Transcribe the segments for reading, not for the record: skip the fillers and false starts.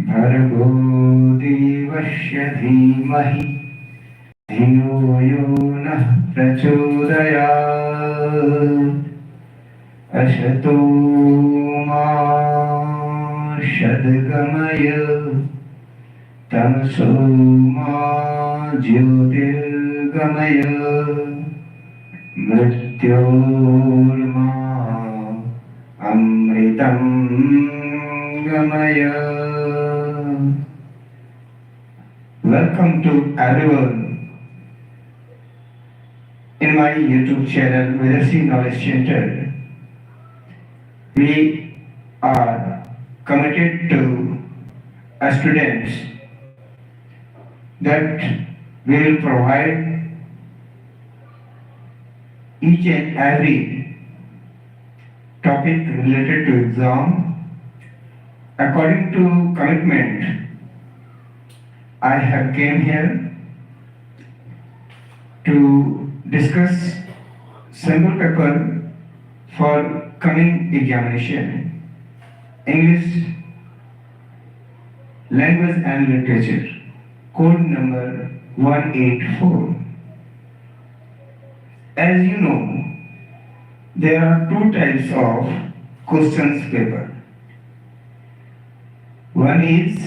भर्गो देवस्य धीमहि धियो यो नः प्रचोदयात् असतो मा सद्गमय तमसो मा ज्योतिर्गमय मृत्योर्मा अमृतं गमय. Welcome to everyone in my YouTube channel Vedarshi Knowledge Center. We are committed to students that we will provide each and every topic related to exam according to commitment. I have came here to discuss sample paper for coming examination, English language and literature, code number 184. As you know, there are two types of questions paper. One is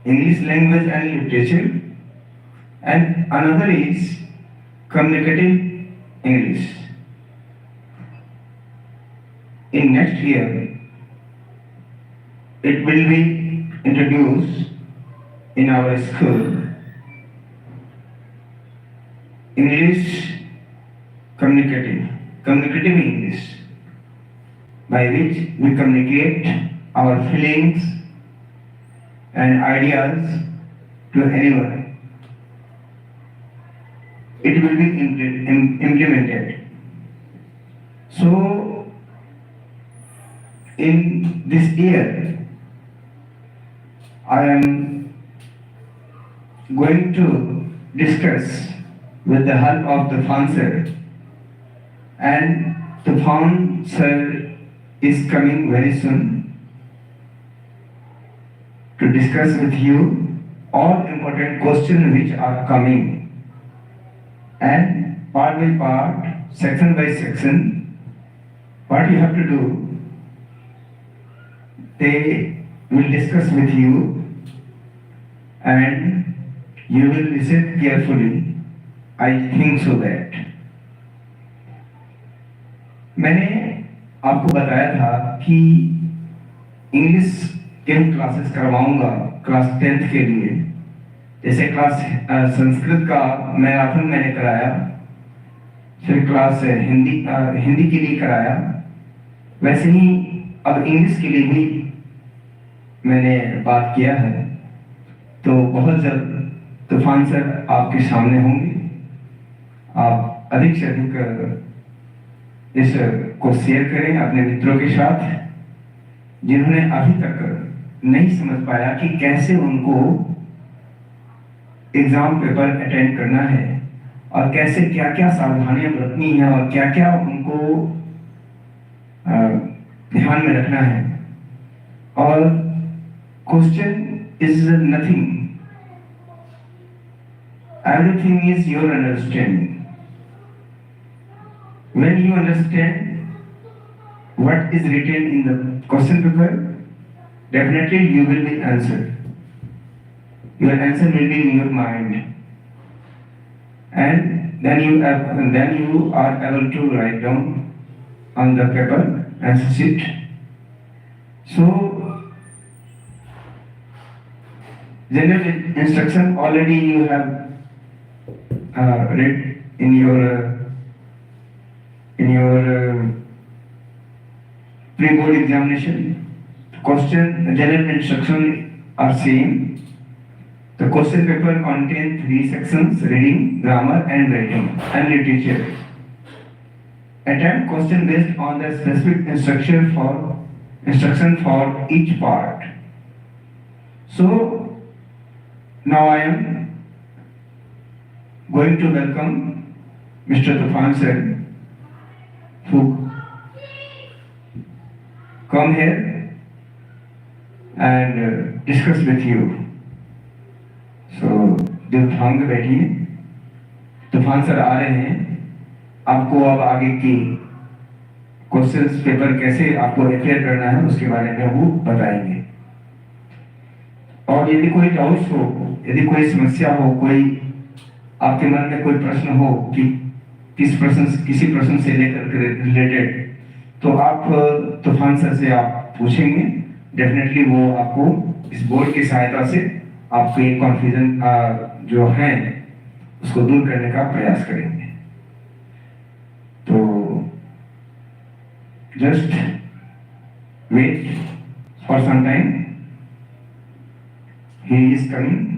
English language and literature, and another is communicative English. In next year, it will be introduced in our school English communicative English, by which we communicate our feelings and ideas to anyone. It will be implemented. So, in this year, I am going to discuss with the help of the Sir, and the Sir is coming very soon to discuss with you all important questions which are coming, and part by part, section by section, what you have to do, they will discuss with you and you will listen carefully. I think so that. मैंने आपको बताया था कि English के classes करवाऊंगा class 10th के लिए. जैसे क्लास संस्कृत का मैराथन मैंने कराया, फिर क्लास हिंदी के लिए कराया, वैसे ही अब इंग्लिश के लिए भी मैंने बात किया है. तो बहुत जल्द तूफान सर आपके सामने होंगे. आप अधिक से अधिक इस को शेयर करें अपने मित्रों के साथ जिन्होंने अभी तक नहीं समझ पाया कि कैसे उनको एग्जाम पेपर अटेंड करना है और कैसे क्या क्या सावधानियां बरतनी है और क्या क्या उनको ध्यान में रखना है. और question is nothing, everything is your understanding. When you understand what is written in the question paper, definitely you will be answered. Your answer will be in your mind, and then you are able to write down on the paper answer sheet. So general instruction already you have read in your pre-board examination. Question general instruction are same. The question paper contains 3 sections: reading, grammar, and writing, and literature. Attempt question based on the specific instruction for each part. So now I am going to welcome Mr. Tufan sir, who come here and discuss with you. So तूफान में बैठिए, तूफान sir आ रहे हैं, आपको अब आगे की क्वेश्चंस पेपर कैसे आपको अपेयर करना है उसके बारे में वो बताएंगे। और यदि कोई डाउट्स हो, यदि कोई समस्या हो, कोई आपके मन में कोई प्रश्न हो कि किसी प्रश्न से लेकर रिलेटेड, तो आप तूफान सर से आप पूछेंगे। डेफिनेटली वो आपको इस बोर्ड की सहायता से आपके कन्फ्यूजन जो है उसको दूर करने का प्रयास करेंगे। तो just wait for some time, he is coming.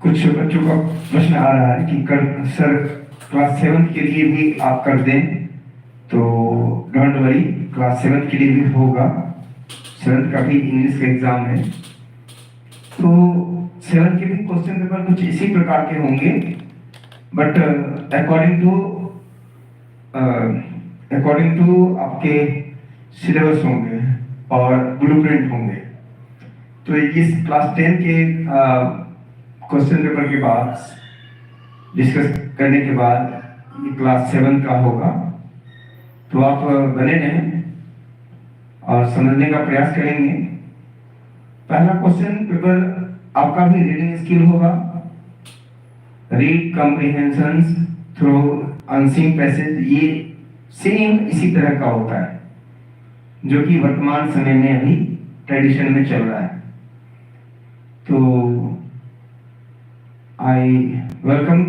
कुछ बच्चों का प्रश्न आ रहा है कि सर क्लास 7 के लिए भी आप कर दें, तो डोंट वरी, क्लास 7 के लिए भी होगा। 7 का भी इंग्लिश का एग्जाम है, तो 7 के भी क्वेश्चन पेपर कुछ इसी प्रकार के होंगे, बट अकॉर्डिंग टू आपके सिलेबस होंगे और ब्लूप्रिंट होंगे। तो इस क्लास 10 के क्वेश्चन पेपर के बाद डिस्कस करने के बाद ये क्लास 7 का होगा, तो आप बने रहें और समझने का प्रयास करेंगे। पहला क्वेश्चन पेपर आपका भी रीडिंग स्किल होगा, read comprehensions through unseen passage. ये सेम इसी तरह का होता है जो कि वर्तमान समय में अभी ट्रेडिशन में चल रहा है। तो I welcome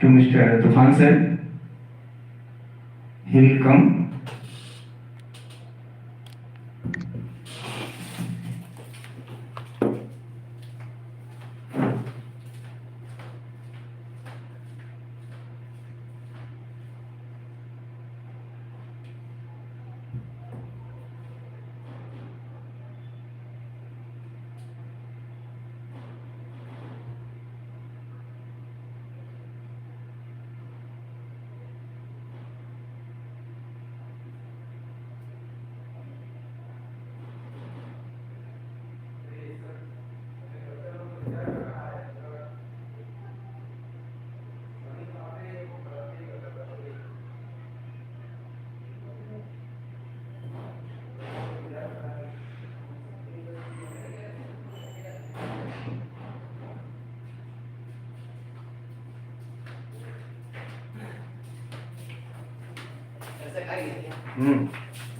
to Mr. Tufan sir. He will come.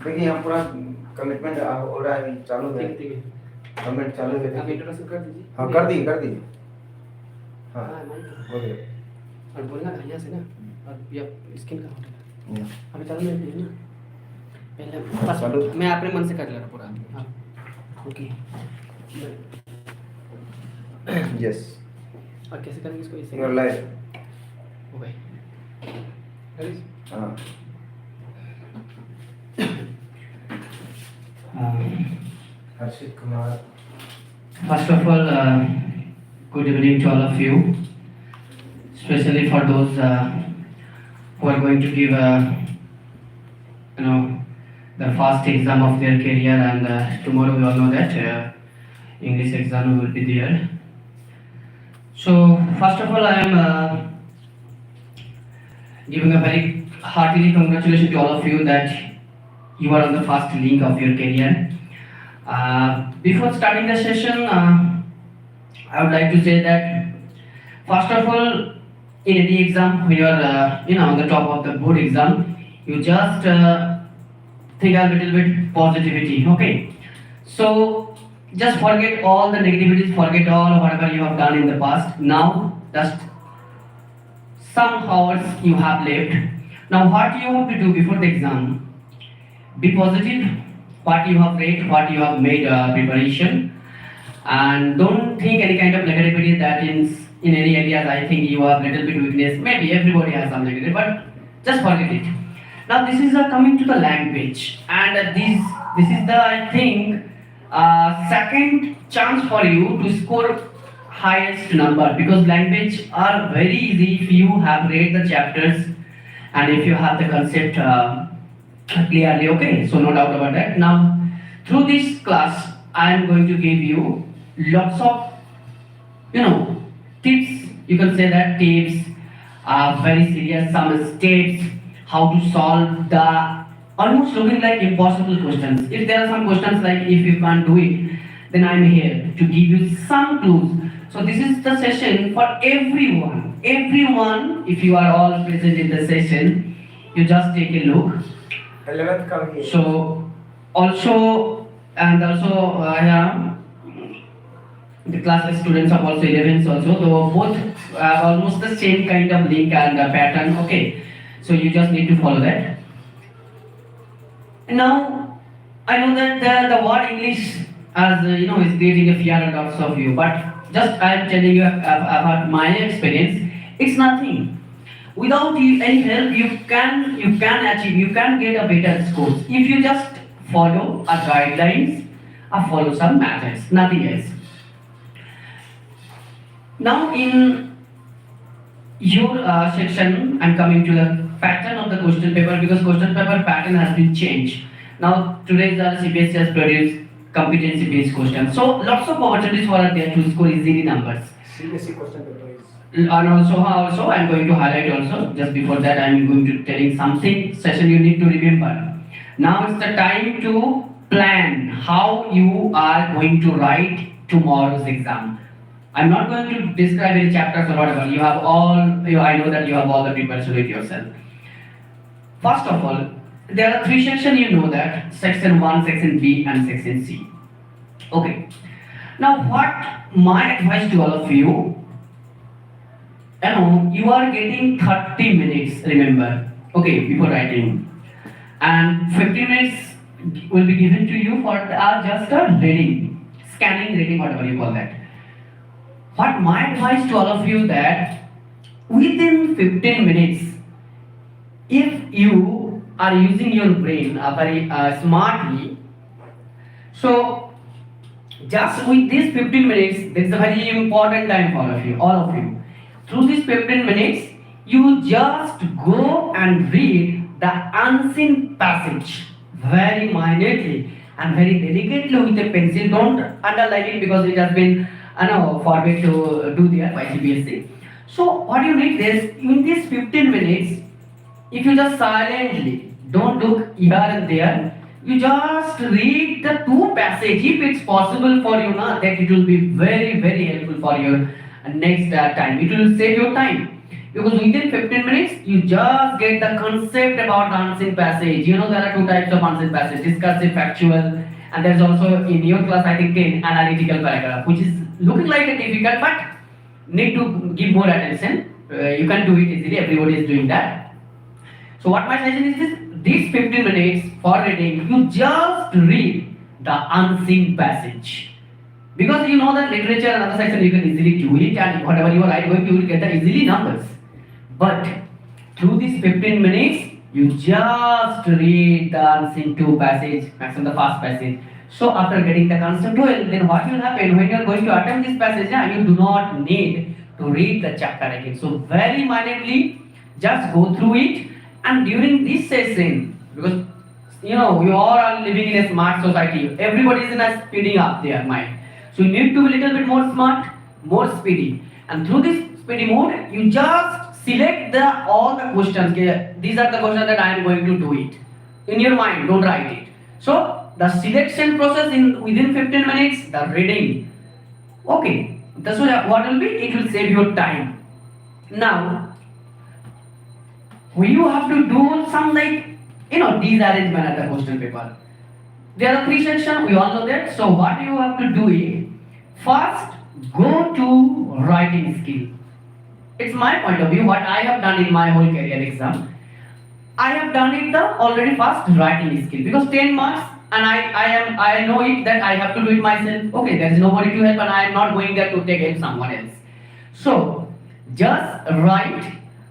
देखिए यहाँ पूरा कमिटमेंट हो रहा है, चालू है, कमिटमेंट चालू है। आप इंट्रोडक्शन कर दीजिए। हाँ कर दी। हाँ हो गया। और बोलना यहाँ से ना, और ये स्किन का हो गया अभी चालू नहीं है ना, पहले बस चालू। मैं अपने मन से कर ले रहा पूरा। हाँ ओके यस। और कैसे करेंगे इसको? इसे योर लाइफ हो गई। हाँ हर्षित Kumar. First of all, good evening to all of you, especially for those who are going to give, the first exam of their career, and tomorrow we all know that English exam will be there. So, first of all, I am giving a very heartily congratulations to all of you that you are on the first link of your career. Before starting the session, I would like to say that first of all, in any exam, when you are on the top of the board exam, you just think a little bit positivity. Okay, so just forget all the negativities, forget all whatever you have done in the past. Now just some hours you have left. Now what you have to do before the exam? Be positive. What you have read, what you have made preparation, and don't think any kind of negativity that in any areas I think you have little bit weakness. Maybe everybody has some negative, but just forget it. Now this is coming to the language, and this is the I think second chance for you to score highest number, because language are very easy if you have read the chapters and if you have the concept clearly. Okay, so no doubt about that. Now through this class I am going to give you lots of tips, you can say that tips are very serious, some steps how to solve the almost looking like impossible questions. If there are some questions like if you can't do it, then I'm here to give you some clues. So this is the session for everyone. Everyone, if you are all present in the session, you just take a look. 11th come here. So also yeah, the class students are also 11s also. So both have almost the same kind of link and pattern. Okay, so you just need to follow that. And now I know that the word English as is creating a fear and doubts of you, but just I am telling you about my experience. It's nothing. Without any help, you can achieve, you can get a better scores if you just follow a guidelines or follow some methods, nothing else. Now in your section, I'm coming to the pattern of the question paper, because question paper pattern has been changed. Now today's CBSE has produced competency based questions, so lots of opportunities for there to score easily numbers. CBSE question paper is. And also I'm going to highlight also, just before that I'm going to telling something session you need to remember. Now it's the time to plan how you are going to write tomorrow's exam. I'm not going to describe any chapters or whatever. You have all, I know that you have all the preparation with yourself. First of all, there are three sections, you know that, section 1, section B and section C. Okay. Now what my advice to all of you, you are getting 30 minutes, remember, okay, before writing. And 15 minutes will be given to you for just a reading, scanning, reading, whatever you call that. What my advice to all of you that within 15 minutes, if you are using your brain very smartly, so just with these 15 minutes, this is a very important time for all of you. Through these 15 minutes, you just go and read the unseen passage very minutely and very delicately with a pencil. Don't underline it because it has been forbid to do there by CBSE. So what you need is, in these 15 minutes, if you just silently, don't look here and there, you just read the two passages. If it's possible for you, that it will be very, very helpful for your next time. It will save your time. Because within 15 minutes, you just get the concept about the unseen passage. There are two types of unseen passage, discursive, factual, and there's also in your class, I think, 10 analytical paragraph, which is looking like a difficult, but need to give more attention. You can do it easily, everybody is doing that. So what my suggestion is this, these 15 minutes for reading, you just read the unseen passage. Because you know that literature and other section you can easily do it, and whatever you are writing, you will get the easily numbers. But through these 15 minutes, you just read the unseen two passage, maximum the first passage. So after getting the concept well, then what will happen when you are going to attempt this passage? You do not need to read the chapter again. So very minutely, just go through it, and during this session, because we all are living in a smart society, everybody is in a speeding up their mind. So you need to be a little bit more smart, more speedy. And through this speedy mode, you just select all the questions. These are the questions that I am going to do it. In your mind, don't write it. So the selection process within 15 minutes, the reading. Okay, that's what will be, it will save your time. Now, you have to do some disarrangement at the question paper. There are three sections, we all know that. So what you have to do is, first go to writing skill. It's my point of view, what I have done in my whole career exam. I have done it the already first writing skill, because 10 marks and I know it that I have to do it myself. Okay, there is nobody to help and I am not going there to take help someone else. So just write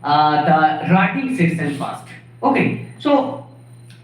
the writing section first. Okay, so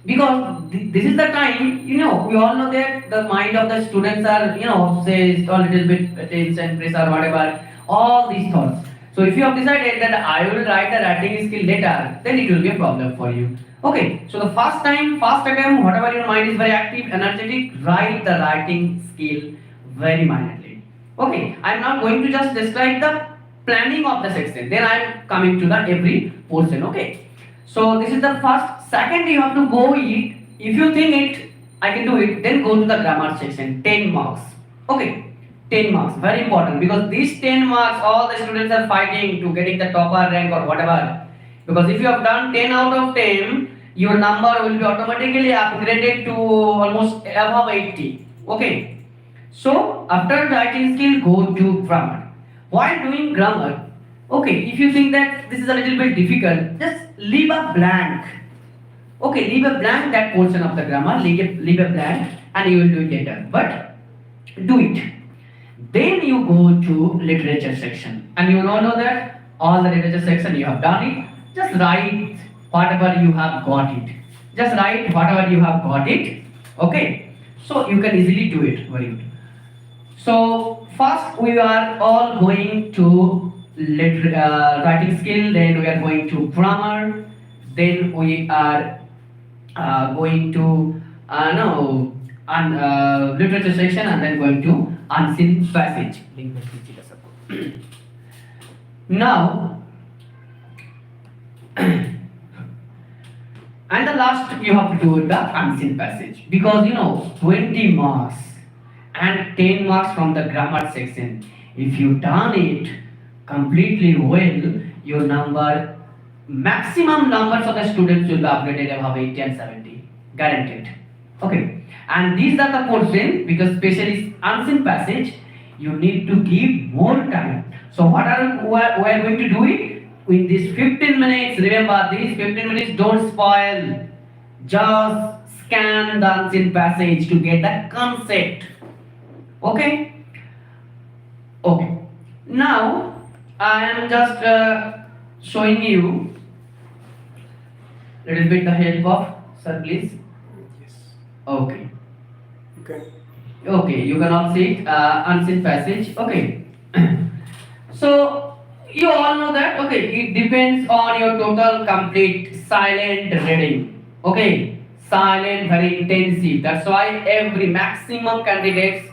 because this is the time, we all know that the mind of the students are, say a little bit tension, pressure, whatever, all these thoughts. So if you have decided that I will write the writing skill later, then it will be a problem for you. Okay, so the first attempt, whatever your mind is very active, energetic, write the writing skill very minutely. Okay, I am not going to just describe the planning of the section, then I am coming to the every portion. Okay, so this is the first. Second, you have to go it, if you think it, I can do it, then go to the grammar section, 10 marks. Okay, 10 marks, very important, because these 10 marks, all the students are fighting to getting the topper rank or whatever. Because if you have done 10 out of 10, your number will be automatically upgraded to almost above 80. Okay, so after writing skill, go to grammar. While doing grammar, okay, if you think that this is a little bit difficult, just leave a blank. Okay, leave a blank that portion of the grammar, leave a blank, and you will do it later. But do it. Then you go to literature section, and you all know that all the literature section you have done it. Just write whatever you have got it. Just write whatever you have got it. Okay, so you can easily do it. Very good. So first we are all going to writing skill. Then we are going to grammar. Then we are going to literature section, and then going to unseen passage. Now, and the last you have to do the unseen passage, because 20 marks and 10 marks from the grammar section. If you done it completely well, your maximum numbers of the students will be upgraded above 80 and 70, guaranteed. Okay, and these are the portions, because especially unseen passage, you need to give more time. So what we are going to do it in these 15 minutes. Remember, these 15 minutes don't spoil. Just scan the unseen passage to get the concept. Okay. Okay. Now I am just showing you little bit the help of sir, please. Yes. Okay. Okay. Okay, you can all see it, unseen passage. Okay. So you all know that. Okay, it depends on your total complete silent reading. Okay, silent, very intensive. That's why every maximum candidates,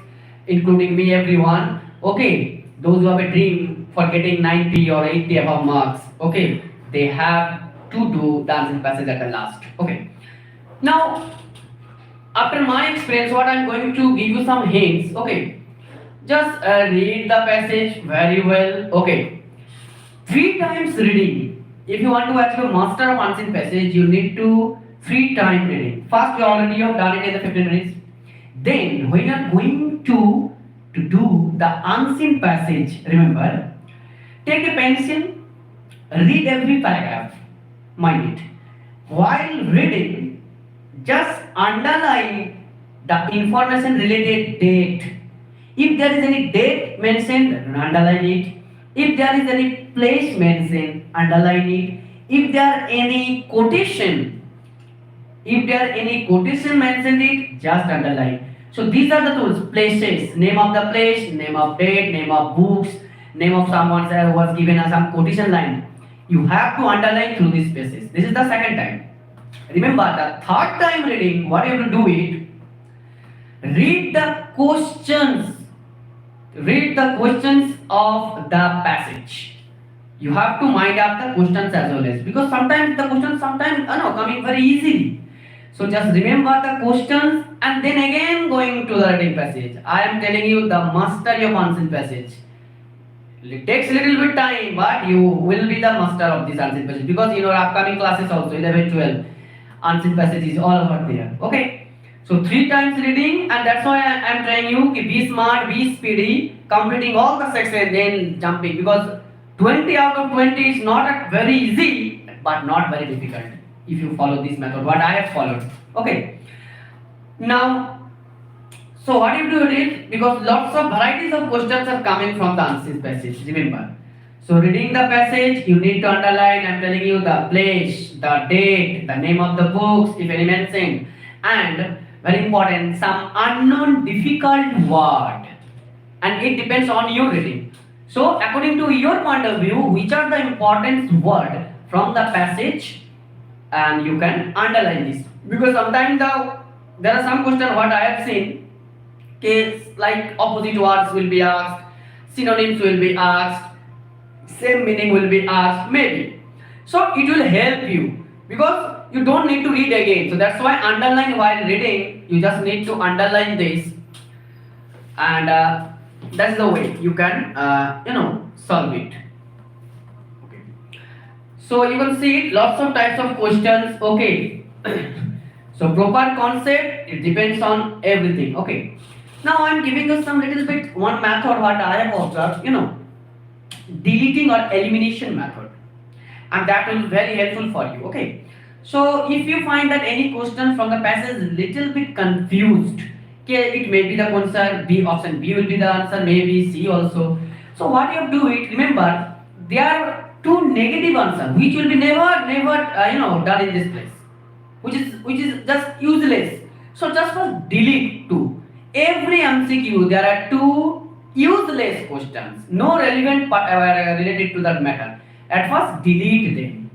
including me, everyone. Okay, those who have a dream for getting 90 or 80 above marks. Okay, they have to do the unseen passage at the last. Okay. Now, after my experience, what I'm going to give you some hints. Okay, just read the passage very well. Okay, 3 times reading. If you want to actually master of unseen passage, you need to 3 times reading. First, you already have done it in the 15 minutes. Then, when you are going to do the unseen passage, remember, take a pencil, read every paragraph. Mind it. While reading, just underline the information related date. If there is any date mentioned, underline it. If there is any place mentioned, underline it. If there are any quotation mentioned it, just underline. So these are the tools: places, name of the place, name of date, name of books, name of someone who was given us some quotation line. You have to underline through these spaces. This is the second time. Remember, the third time reading, what you have to do it, read the questions of the passage. You have to mind up the questions as well as, because sometimes the questions coming very easily. So just remember the questions and then again going to the writing passage. I am telling you, the mastery of unseen passage. It takes a little bit time, but you will be the master of this unseen passage, because in our upcoming classes also, 11, 12, unseen passage is all over there. Okay, so 3 times reading, and that's why I am telling you ki be smart, be speedy, completing all the sections, then jumping, because 20 out of 20 is not a very easy but not very difficult if you follow this method what I have followed. Okay, now so what you do is, because lots of varieties of questions are coming from the unseen passage, remember. So reading the passage, you need to underline, I am telling you, the place, the date, the name of the books, if any mentioned, and very important, some unknown difficult word, and it depends on your reading. So according to your point of view, which are the important word from the passage, and you can underline this, because sometimes there are some questions what I have seen, case like opposite words will be asked, synonyms will be asked, same meaning will be asked, maybe. So it will help you, because you don't need to read again. So that's why underline while reading, you just need to underline this, and that's the way you can solve it. Okay, so you can see lots of types of questions. Okay, so proper concept, it depends on everything. Okay, now I am giving you some little bit one method what I have observed, deleting or elimination method, and that will be very helpful for you. Okay, so if you find that any question from the passage is little bit confused, okay, it may be the answer B, option B will be the answer, maybe C also. So what you have to do it, remember there are 2 negative answers which will be never done in this place, which is just useless. So just first delete 2. Every MCQ there are 2 useless questions, no relevant part related to that matter. At first delete them.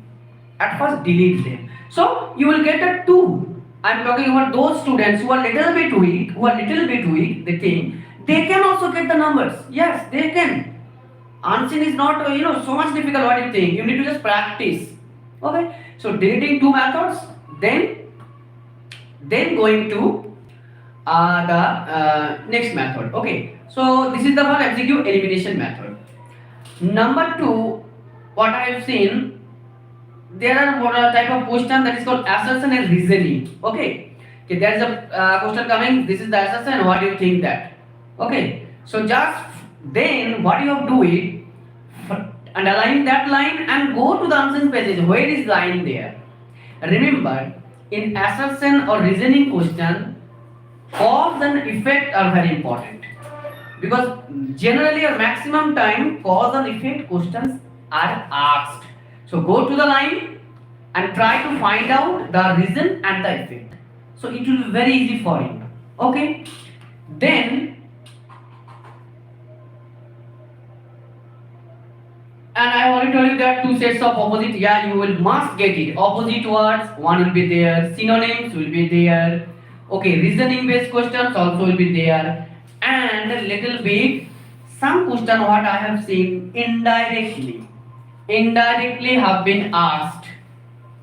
So you will get a 2. I am talking about those students who are little bit weak, they think they can also get the numbers. Yes, they can. Unseen is not so much difficult what you think. You need to just practice. Okay, so deleting 2 methods, then going to the next method. Okay, so this is the one MCQ elimination method. Number 2, what I have seen, there are one type of question that is called assertion and reasoning. Okay, there is a question coming, this is the assertion, what do you think that? Okay, so just then what you have to do is underline that line and go to the unseen passage. Where is line there? Remember, in assertion or reasoning question, cause and effect are very important, because generally or maximum time cause and effect questions are asked. So go to the line and try to find out the reason and the effect. So it will be very easy for you. Okay, then and I already told you that 2 sets of opposite, you will must get it. Opposite words, one will be there, synonyms will be there. Okay, reasoning based questions also will be there, and a little bit some question what I have seen indirectly have been asked.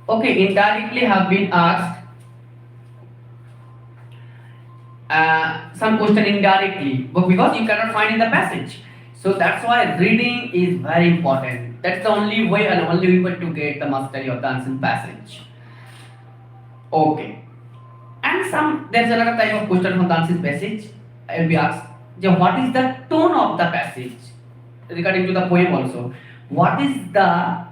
Okay, indirectly have been asked some question indirectly, but because you cannot find in the passage. So that's why reading is very important. That's the only way and only way to get the mastery of the unseen passage. Okay, and there's another type of question from the unseen passage. I will be asked, what is the tone of the passage? Regarding to the poem also, what is the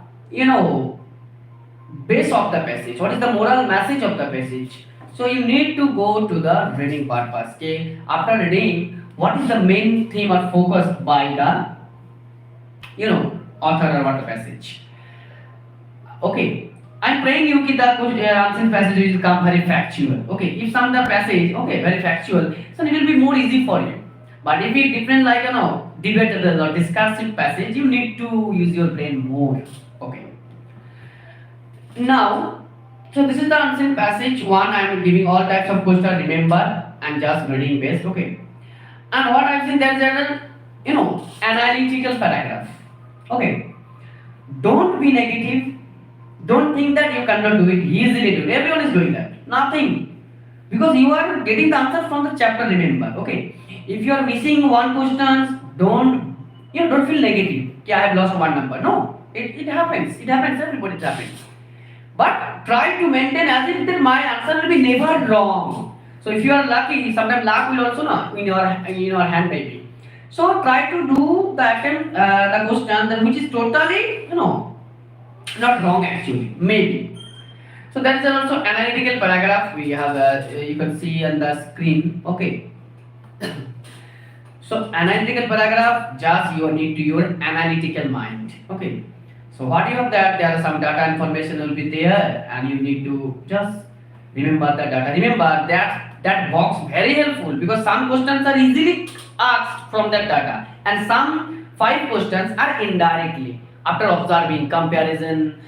base of the passage? What is the moral message of the passage? So you need to go to the reading part first. Okay, after reading, what is the main theme or focus by the author or the passage? Okay, I'm praying you that the unseen passage will become very factual. Okay, if some of the passage very factual, so it will be more easy for you. But if it different like debatable or discursive passage, you need to use your brain more. Okay, now so this is the unseen passage 1. I am giving all types of questions, remember, and just reading based. Okay, and what I've seen, there is an analytical paragraph. Okay, don't be negative. Don't think that you cannot do it, easily do it. Everyone is doing that. Nothing, because you are getting the answer from the chapter. Remember. Okay, if you are missing one question, don't feel negative. I have lost one number. No, it happens. Everybody it happens. but try to maintain as if that my answer will be never wrong. So if you are lucky, sometimes luck will also not in your hand maybe. So try to do the attempt the question that which is totally not wrong actually maybe. So that is also analytical paragraph we have you can see on the screen. Okay. So analytical paragraph, just you need to your analytical mind. Okay. So what you have that there are some data information will be there and you need to just remember the data. Remember that box very helpful because some questions are easily asked from that data and some 5 questions are indirectly after observing comparison,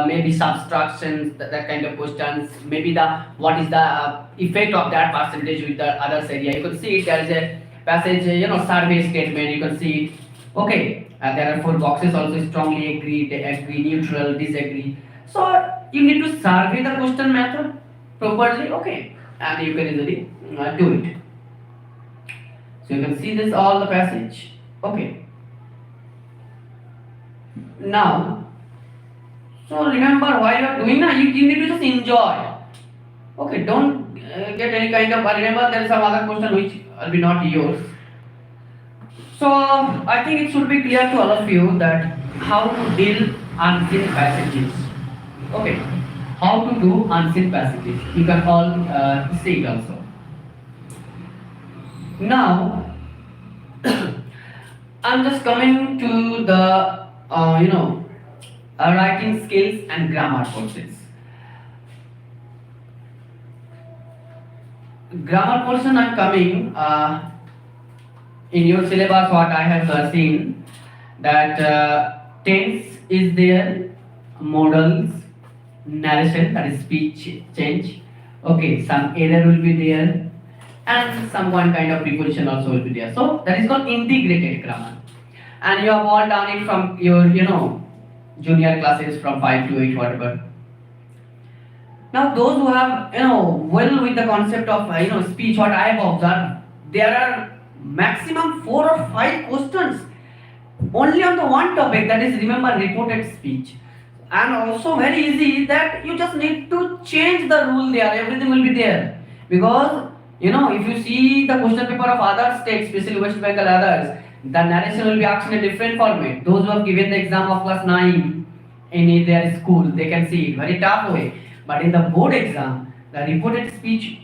maybe subtractions, that kind of questions, maybe the what is the effect of that percentage with the others area. You can see there is a passage, survey statement. You can see, okay, there are 4 boxes also strongly agree, neutral, disagree. So you need to survey the question method properly, okay, and you can easily do it. So you can see this all the passage, okay. Now, so remember while you are doing that, you need to just enjoy. Okay, don't get any kind of. Remember, there is some other question which will be not yours. So I think it should be clear to all of you that how to deal unseen passages. Okay, how to do unseen passages. You can all see it also. Now, I'm just coming to the writing skills and grammar courses. Grammar portion I'm coming in your syllabus. What I have seen that tense is there, modals, narration, that is speech change. Okay, some error will be there, and some one kind of preposition also will be there. So that is called integrated grammar, and you have all done it from your junior classes from 5 to 8 whatever. Now those who have well with the concept of speech, what I have observed, there are maximum 4 or 5 questions only on the one topic, that is remember reported speech, and also very easy that you just need to change the rule there, everything will be there. Because if you see the question paper of other states, especially West Bengal others, the narration will be asked in a different format. Those who have given the exam of class 9 in their school, they can see it very tough way. But in the board exam, the reported speech,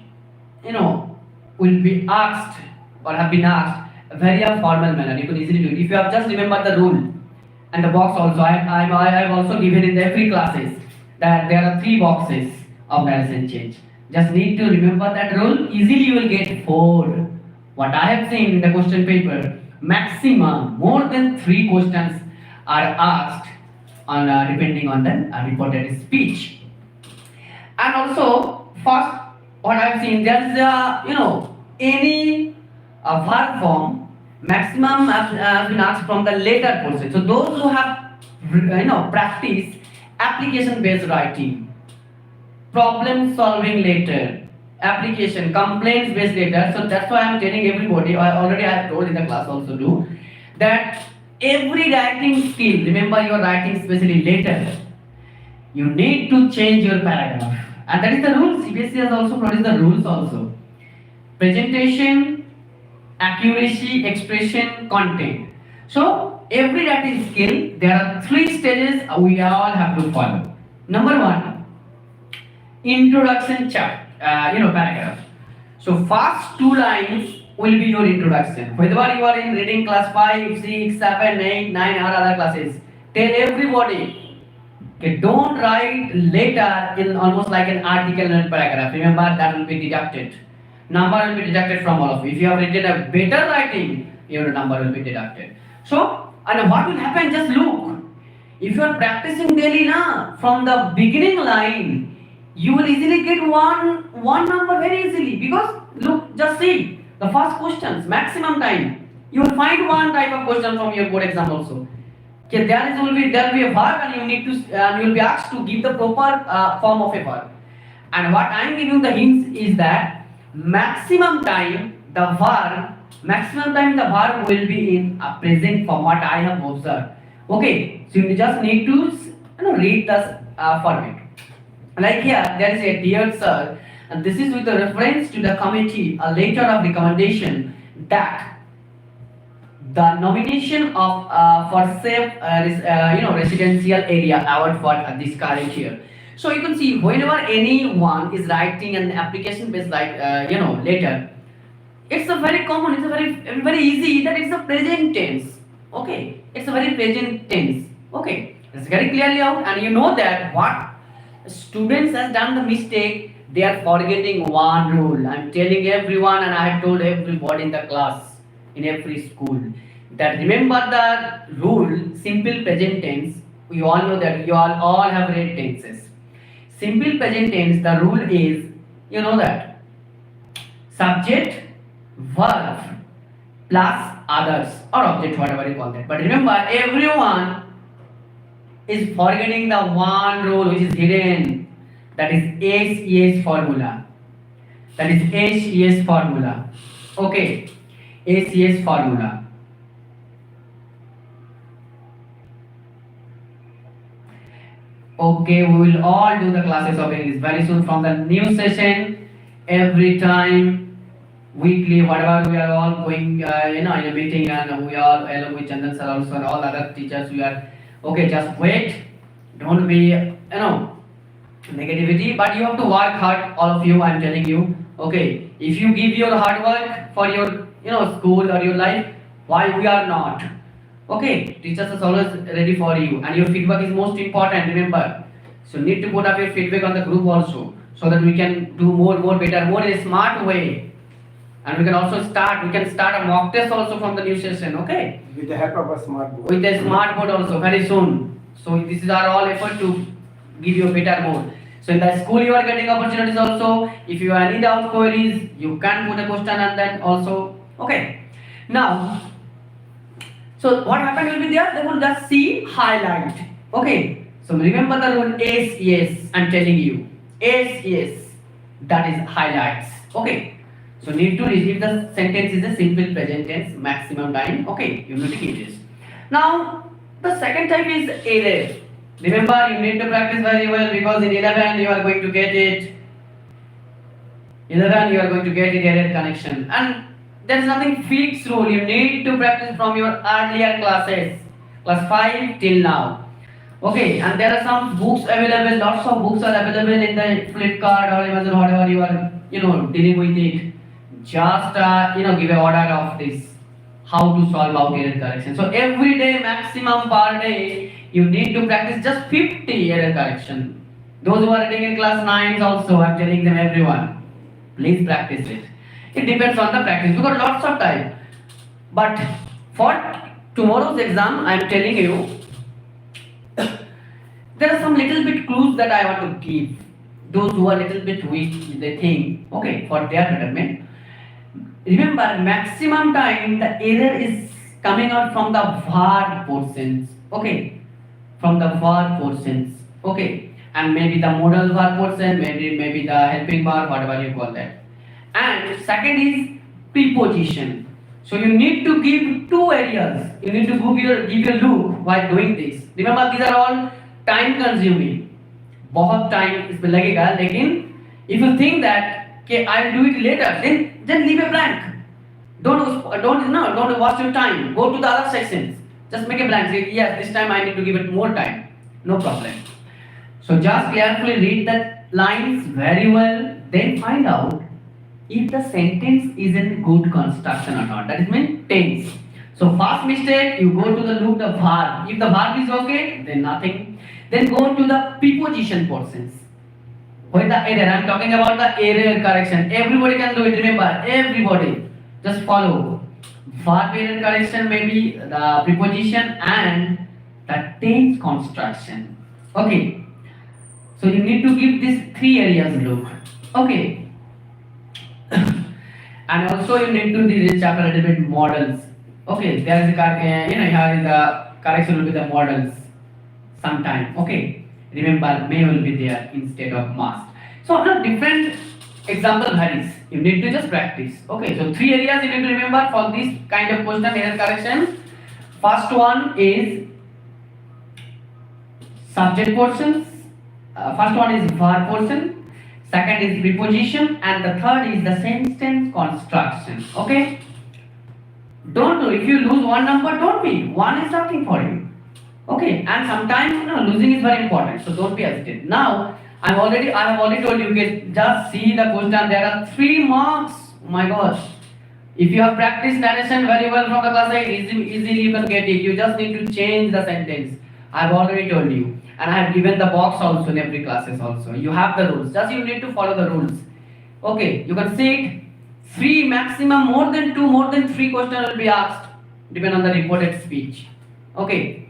will be asked or have been asked a very formal manner. You can easily do it if you have just remembered the rule. And the box also, I have also given in every classes that there are 3 boxes of narration change. Just need to remember that rule. Easily you will get 4. What I have seen in the question paper, maximum more than 3 questions are asked on depending on the reported speech. And also, first, what I have seen, there is any verb form maximum has been asked from the later portion. So those who have practiced application based writing, problem solving later, application, complaints based later. So that's why I am telling everybody, I have told in the class also do, that every writing skill, remember your writing especially later, you need to change your paragraph. And that is the rule. CBSE has also produced the rules also. Presentation, accuracy, expression, content. So every writing skill, there are 3 stages we all have to follow. Number 1, introduction paragraph. So first 2 lines will be your introduction. Whether you are in reading class 5, 6, 7, 8, 9 or other classes, tell everybody, okay, don't write later in almost like an article and paragraph. Remember that will be deducted. Number will be deducted from all of you. If you have written a better writing, your number will be deducted. So, and what will happen? Just look. If you are practicing daily now, from the beginning line, you will easily get one number very easily. Because look, just see the first questions, maximum time. You will find one type of question from your board exam also. Okay, there will be a verb, and you need to you will be asked to give the proper form of a verb. And what I am giving the hints is that maximum time the verb will be in a present form. What I have observed. Okay, so you just need to read the format. Like here, there is a dear sir, and this is with the reference to the committee, a letter of recommendation that the nomination of for safe residential area award for this current year. So you can see whenever anyone is writing an application based letter, it's a very common, it's a very easy that it's a present tense. Okay, it's a very present tense. Okay, it's very clearly out, and you know that what students has done the mistake. They are forgetting one rule. I'm telling everyone, and I have told everybody in the class, in every school, that remember the rule, simple present tense. We all know that you all have read tenses. Simple present tense, the rule is, you know that, subject, verb, plus others, or object, whatever you call that. But remember, everyone is forgetting the one rule which is hidden. That is SES formula. That is SES formula. Okay, SES formula. Okay, we will all do the classes of English very soon from the new session. Every time, weekly, whatever we are all going, in a meeting, and we are along with Chandan sir also and all other teachers. We are okay. Just wait. Don't be negativity, but you have to work hard. All of you, I am telling you. Okay, if you give your hard work for your school or your life, why we are not? Okay, teachers are always ready for you, and your feedback is most important. Remember, so need to put up your feedback on the group also, so that we can do more better, more in a smart way, and we can also start. We can start a mock test also from the new session. Okay, With the help of a smart board. with the smart board also very soon. So this is our all effort to give you a better mode. So in the school you are getting opportunities also. If you have any doubt queries, you can put a question and then also. Okay. Now, so what happened will be there? They will just see highlight. Okay. So remember the rule SES. I'm telling you SES. That is highlights. Okay. So need to receive the sentence is a simple present tense, maximum time. Okay. You need to keep this. Now the second type is error. Remember, you need to practice very well because in 11 you are going to get it. 11 you are going to get it error connection, and there is nothing fixed rule. You need to practice from your earlier classes, class 5 till now. Okay, and there are some books available. Lots of books are available in the Flipkart or Amazon, whatever you are dealing with it. Just give a order of this, how to solve out error correction. So every day, maximum per day, you need to practice just 50 error correction. Those who are reading in class 9 also, I'm telling them everyone, please practice it. It depends on the practice. We got lots of time. But for tomorrow's exam, I'm telling you, there are some little bit clues that I want to give. Those who are little bit weak, they think, okay, for their betterment. Remember, maximum time the error is coming out from the verb portions. Okay, from the verb portions. Okay, and maybe the modal verb portion, maybe the helping verb, whatever you call that. And second is preposition. So you need to give two areas. You need to give your look while doing this. Remember, these are all time consuming. बहुत time इसमें लगेगा, लेकिन if you think that okay, I'll do it later, then leave a blank. Don't waste your time. Go to the other sections. Just make a blank. Say, yes, this time I need to give it more time. No problem. So just carefully read the lines very well. Then find out if the sentence is in good construction or not. That is mean tense. So first mistake, you go to the loop the verb. If the verb is okay, then nothing. Then go to the preposition portions. With the error, I am talking about the error correction. Everybody can do it. Remember, everybody. Just follow. Verb error correction may be the preposition and the tense construction. Okay. So you need to give these three areas look. Okay. And also you need to do this chapter a little bit models. Okay, there is a here is the correction will be the models sometime. Okay, remember may will be there instead of must. So different example varies. You need to just practice. Okay, so three areas you need to remember for this kind of question error correction. First one is subject portions, first one is verb portion, second is preposition, and the third is the sentence construction. Okay. Don't do. If you lose one number, don't be. One is nothing for you. Okay. And sometimes losing is very important. So don't be hesitant. Now I have already told you. Just see the question. There are 3 marks. Oh my gosh. If you have practiced narration very well from the class 8, easily you can get it. You just need to change the sentence. I have already told you. And I have given the box also in every classes also. You have the rules. Just you need to follow the rules. Okay. You can see it. 3 maximum, more than 2, more than 3 questions will be asked. Depending on the reported speech. Okay.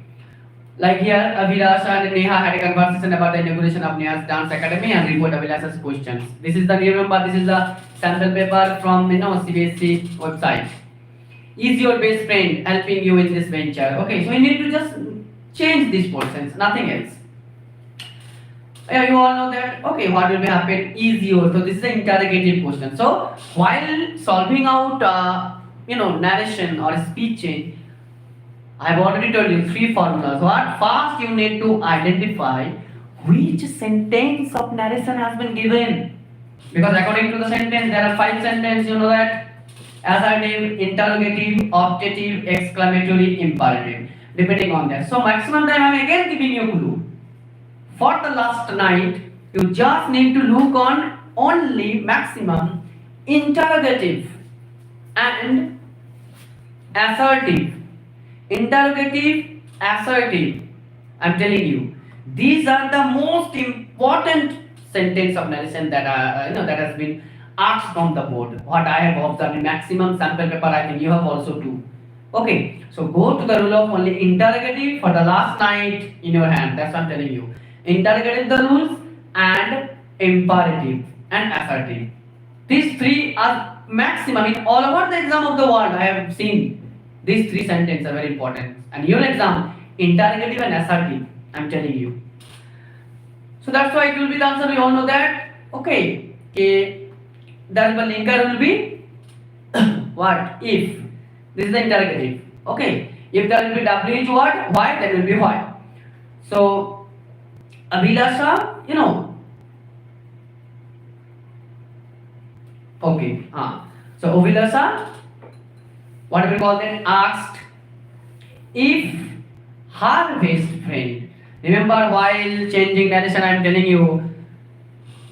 Like here, Abhilash and Neha had a conversation about the inauguration of Neha's Dance Academy and report Abhilash's questions. This is the sample paper from CBSE website. Is your best friend helping you in this venture? Okay, so you need to just change these portions, nothing else. You all know that. Okay, what will be happen? Is your. So this is the interrogative question. So while solving out narration or speech change, I have already told you 3 formulas. What? First you need to identify which sentence of narration has been given. Because according to the sentence, there are 5 sentences, you know that. Assertive, interrogative, objective, exclamatory, imperative. Depending on that. So maximum time I am again giving you a clue. For the last night, you just need to look on only maximum interrogative and assertive. Interrogative, assertive. I am telling you, these are the most important sentence of narration that that has been asked from the board. What I have observed in maximum sample paper, I think you have also too. Okay, so go to the rule of only interrogative for the last night in your hand. That's what I'm telling you. Interrogative the rules and imperative and assertive. These 3 are maximum in all over the exam of the world. I have seen these 3 sentences are very important. And your exam, interrogative and assertive, I'm telling you. So that's why it will be the answer. We all know that. Okay, there the linker will be what? If. This is the interrogative. Okay, if there will be WH word, why? There will be why. So Abhilasha, okay. So Abhilasha, what we call that, asked if her best friend. Remember, while changing narration, I am telling you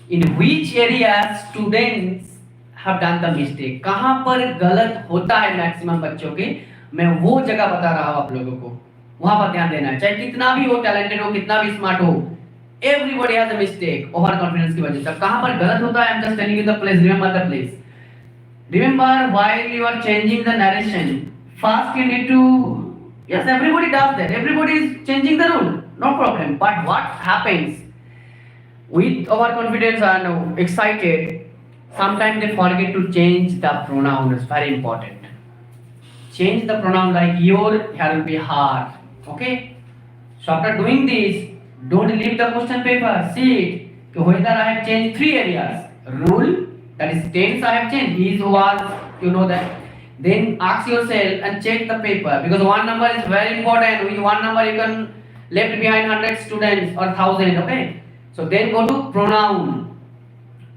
in which area students have done the mistake. कहाँ पर गलत होता है maximum बच्चों के, मैं वो जगह बता रहा हूँ आप लोगों को. वहाँ पर ध्यान देना है. चाहे कितना भी हो, टैलेंटेड हो, कितना भी स्मार्ट हो, everybody has a mistake. Over confidence की वजह से. कहाँ पर गलत होता है, I am just telling you the place. Remember the place. Remember, while you are changing the narration, first you need to, yes, everybody does that. Everybody is changing the rule, no problem. But what happens with overconfidence and excited, sometimes they forget to change the pronoun. It's very important. Change the pronoun, like your, here will be her. Okay? So after doing this, don't leave the question paper. See it. Whether I have changed 3 areas. Rule, that is tense I have changed. Is, was, you know that. Then ask yourself and check the paper. Because one number is very important. With one number you can left behind 100 students or 1000. Okay? So then go to pronoun.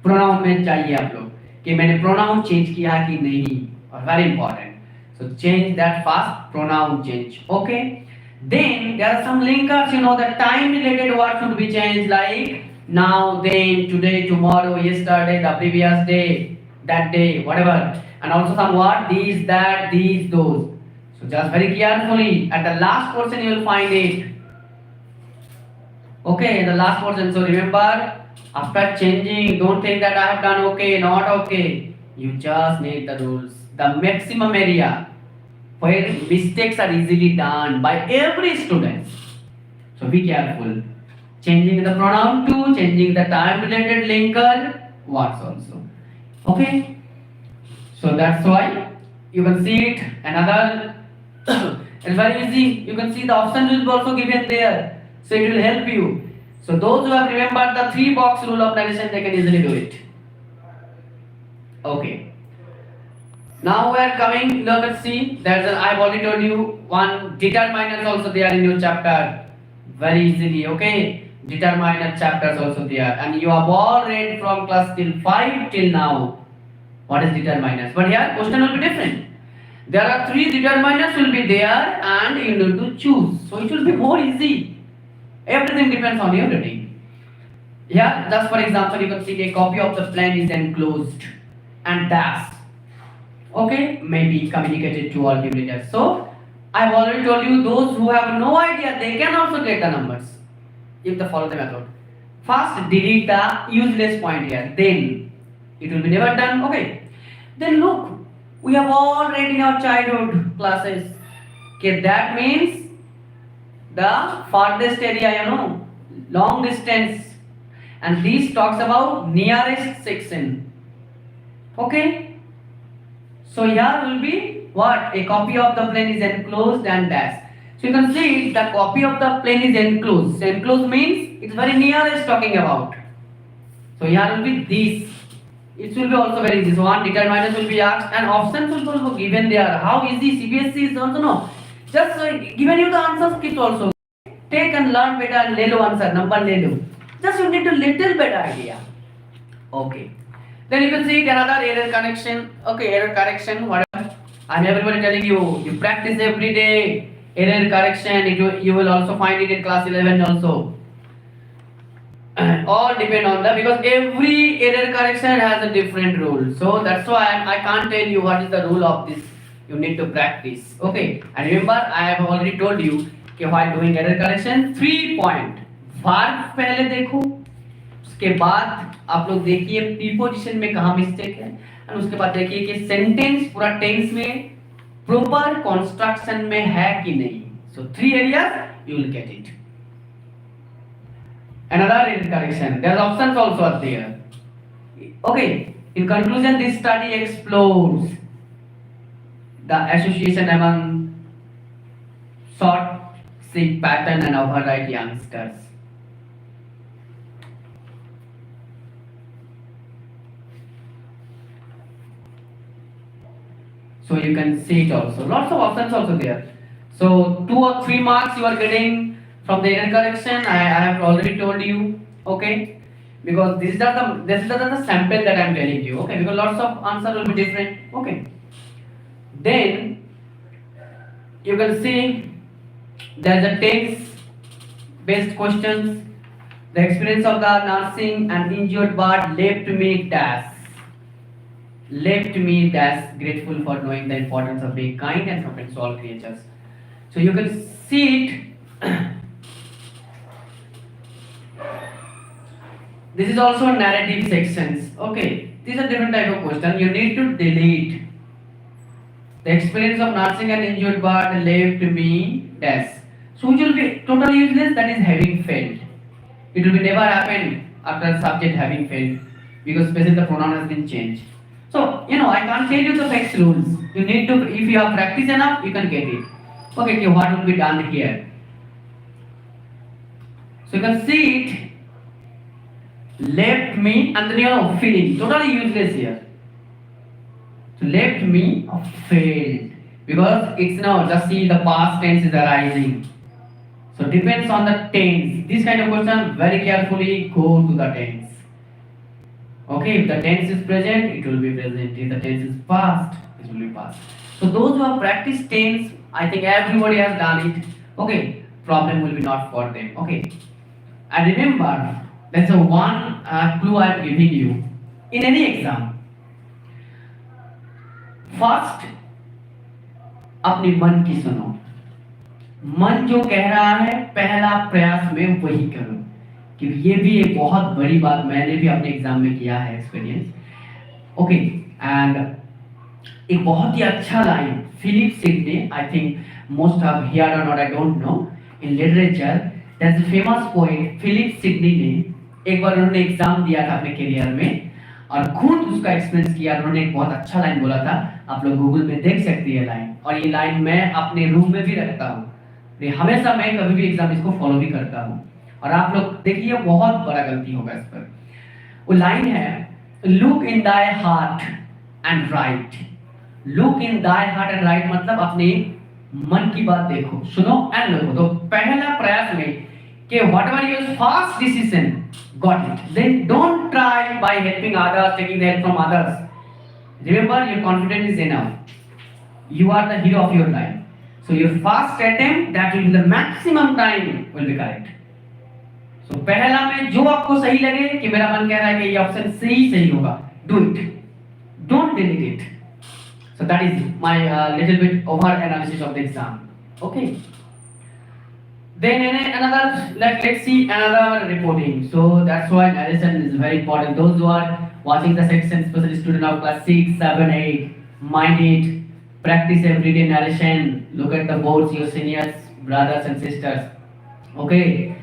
Pronoun में चाहिए आप लोग कि मैंने pronoun change किया कि नहीं. और very important. So change that fast. Pronoun change. Okay? Then there are some linkers, you know, the time related words should be changed, like now, then, today, tomorrow, yesterday, the previous day, that day, whatever. And also some word, these, that, these, those. So just very carefully, at the last portion you will find it. Okay, the last portion. So remember, after changing, don't think that I have done okay, not okay. You just need the rules. The maximum area where mistakes are easily done by every student. So be careful. Changing the pronoun to, changing the time related linker words also. Okay? So that's why you can see it. Another, it's very easy. You can see the option will be also given there. So it will help you. So those who have remembered the 3-box rule of narration, they can easily do it. Okay. Now we are coming, let's see, I've already told you one determiners also there in your chapter. Very easily, okay. determiner chapters also there, and you have all read from class till 5 till now what is determiners. But here question will be different. There are 3 determiners will be there and you need to choose. So it will be more easy. Everything depends on your reading. Here, just for example, you can see a copy of the plan is enclosed and dash. Okay, maybe communicated to all letters. So I have already told you, those who have no idea, they can also get the numbers if they follow the method. First, delete the useless point here. Then it will be never done. Okay. Then look, we have all read in our childhood classes. Okay, that means the farthest area, long distance, and this talks about nearest section. Okay. So here will be what? A copy of the plane is enclosed and dash. So you can see the copy of the plane is enclosed. So enclosed means it's very nearest talking about. So here will be this. It will be also very easy. So one determiners will be asked and options will also given there. How easy CBSE is also no. Just given you the answer script also. Take and learn better and ले लो answer number ले लो. Just you need a little better idea. Okay. Then you can see another error correction. Okay, error correction. Whatever. And everybody telling you practice every day. Error correction. You will also find it in class 11 also. All depend on that, because every error correction has a different rule. So that's why I can't tell you what is the rule of this. You need to practice. Okay. And remember, I have already told you कि while doing error correction 3 point verb पहले देखो, उसके बाद आप लोग देखिए preposition में कहाँ मिस्टेक है, और उसके बाद देखिए कि सेंटेंस पूरा टेंस में प्रॉपर कंस्ट्रक्शन में है कि नहीं. So 3 areas you will get it. Another error correction, there are options also are there. Okay, in conclusion, this study explores the association among short sick pattern and override youngsters. So you can see it also. Lots of options also there. So 2 or 3 marks you are getting from the error correction. I have already told you. Okay, because this is the sample that I am telling you. Okay, because lots of answer will be different. Okay. Then you can see there is a tense based questions. The experience of the nursing and injured bird left me dash. Left me dash grateful for knowing the importance of being kind and friendly to all creatures. So you can see it. This is also narrative sections. Okay, these are different type of question. You need to delete. The experience of nursing an injured bird left me dash. So which will be totally useless, that is having failed. It will be never happen after subject having failed, because especially the pronoun has been changed. So I can't tell you the fixed rules. You need to, if you have practice enough, you can get it. Okay, what will be done here? So you can see it. Left me and then feeling, totally useless here. So left me failed, because it's now just see the past tense is arising. So depends on the tense. This kind of question, very carefully go to the tense. Okay, if the tense is present, it will be present. If the tense is past, it will be past. So those who have practiced tense, I think everybody has done it. Okay, problem will be not for them. Okay, and remember, that's a one clue I am giving you in any exam. First, अपने मन की सुनो. मन जो कह रहा है पहला प्रयास में वही करो, क्योंकि ये भी एक बहुत बड़ी बात मैंने भी अपने एग्जाम में किया है एक्सपीरियंस. ओके, एंड एक बहुत ही अच्छा line Philip Sidney, I think most of here और not, I don't know, in literature that's a famous poet Philip Sidney ने एक बार उन्होंने एग्जाम दिया था अपने करियर में और खुद उसका एक्सपीरियंस किया. उन्होंने एक बहुत अच्छा लाइन बोला था, आप लोग गूगल में देख सकते हैं लाइन, और ये लाइन मैं अपने रूम में भी रखता हूँ. हमेशा मैं कभी भी एग्जाम इसको फॉलो भी करता हूँ, और आप लोग देखिए बहुत बड़ा गलती होगा इस पर. वो लाइन है, look in thy heart and right. Look in thy heart and right मतलब अपने मन की बात देखो, सुनो एंड लिखो. तो पहला प्रयास में Okay, whatever your first decision, got it. Then don't try by helping others, taking the help from others. Remember, your confidence is enough. You are the hero of your life. So your first attempt, that will be the maximum time will be correct. So पहला में जो आपको सही लगे कि मेरा मन कह रहा है कि ये ऑप्शन सही होगा, do it. Don't delete it. So that is my little bit over analysis of the exam. Okay. Then let's see another reporting. So that's why narration is very important. Those who are watching the section, especially student of class 6, 7, 8, mind it. Practice everyday narration. Look at the boards, your seniors, brothers and sisters. Okay.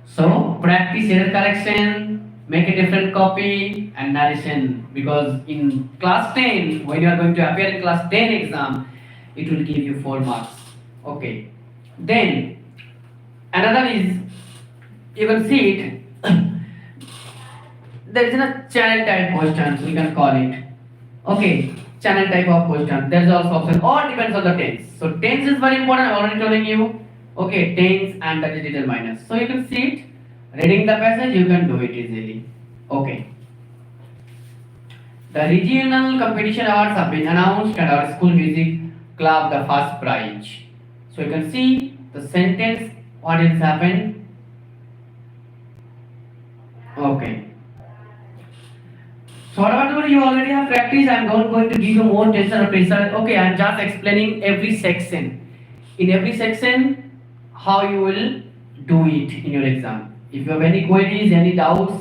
So practice error correction, make a different copy and narration, because in class 10, when you are going to appear in class 10 exam, it will give you 4 marks. Okay. Then another is, you can see it, there is a channel type question, so you can call it. Okay, channel type of question. There is also option. All depends on the tense. So tense is very important. I am already telling you. Okay, tense and the digital minus. So you can see it. Reading the passage, you can do it easily. Okay. The regional competition awards have been announced and our school music club the first prize. So you can see the sentence. What has happened? Okay. So whatever you already have practiced, I am not going to give you more tension or pressure. Okay, I am just explaining every section. In every section, how you will do it in your exam. If you have any queries, any doubts,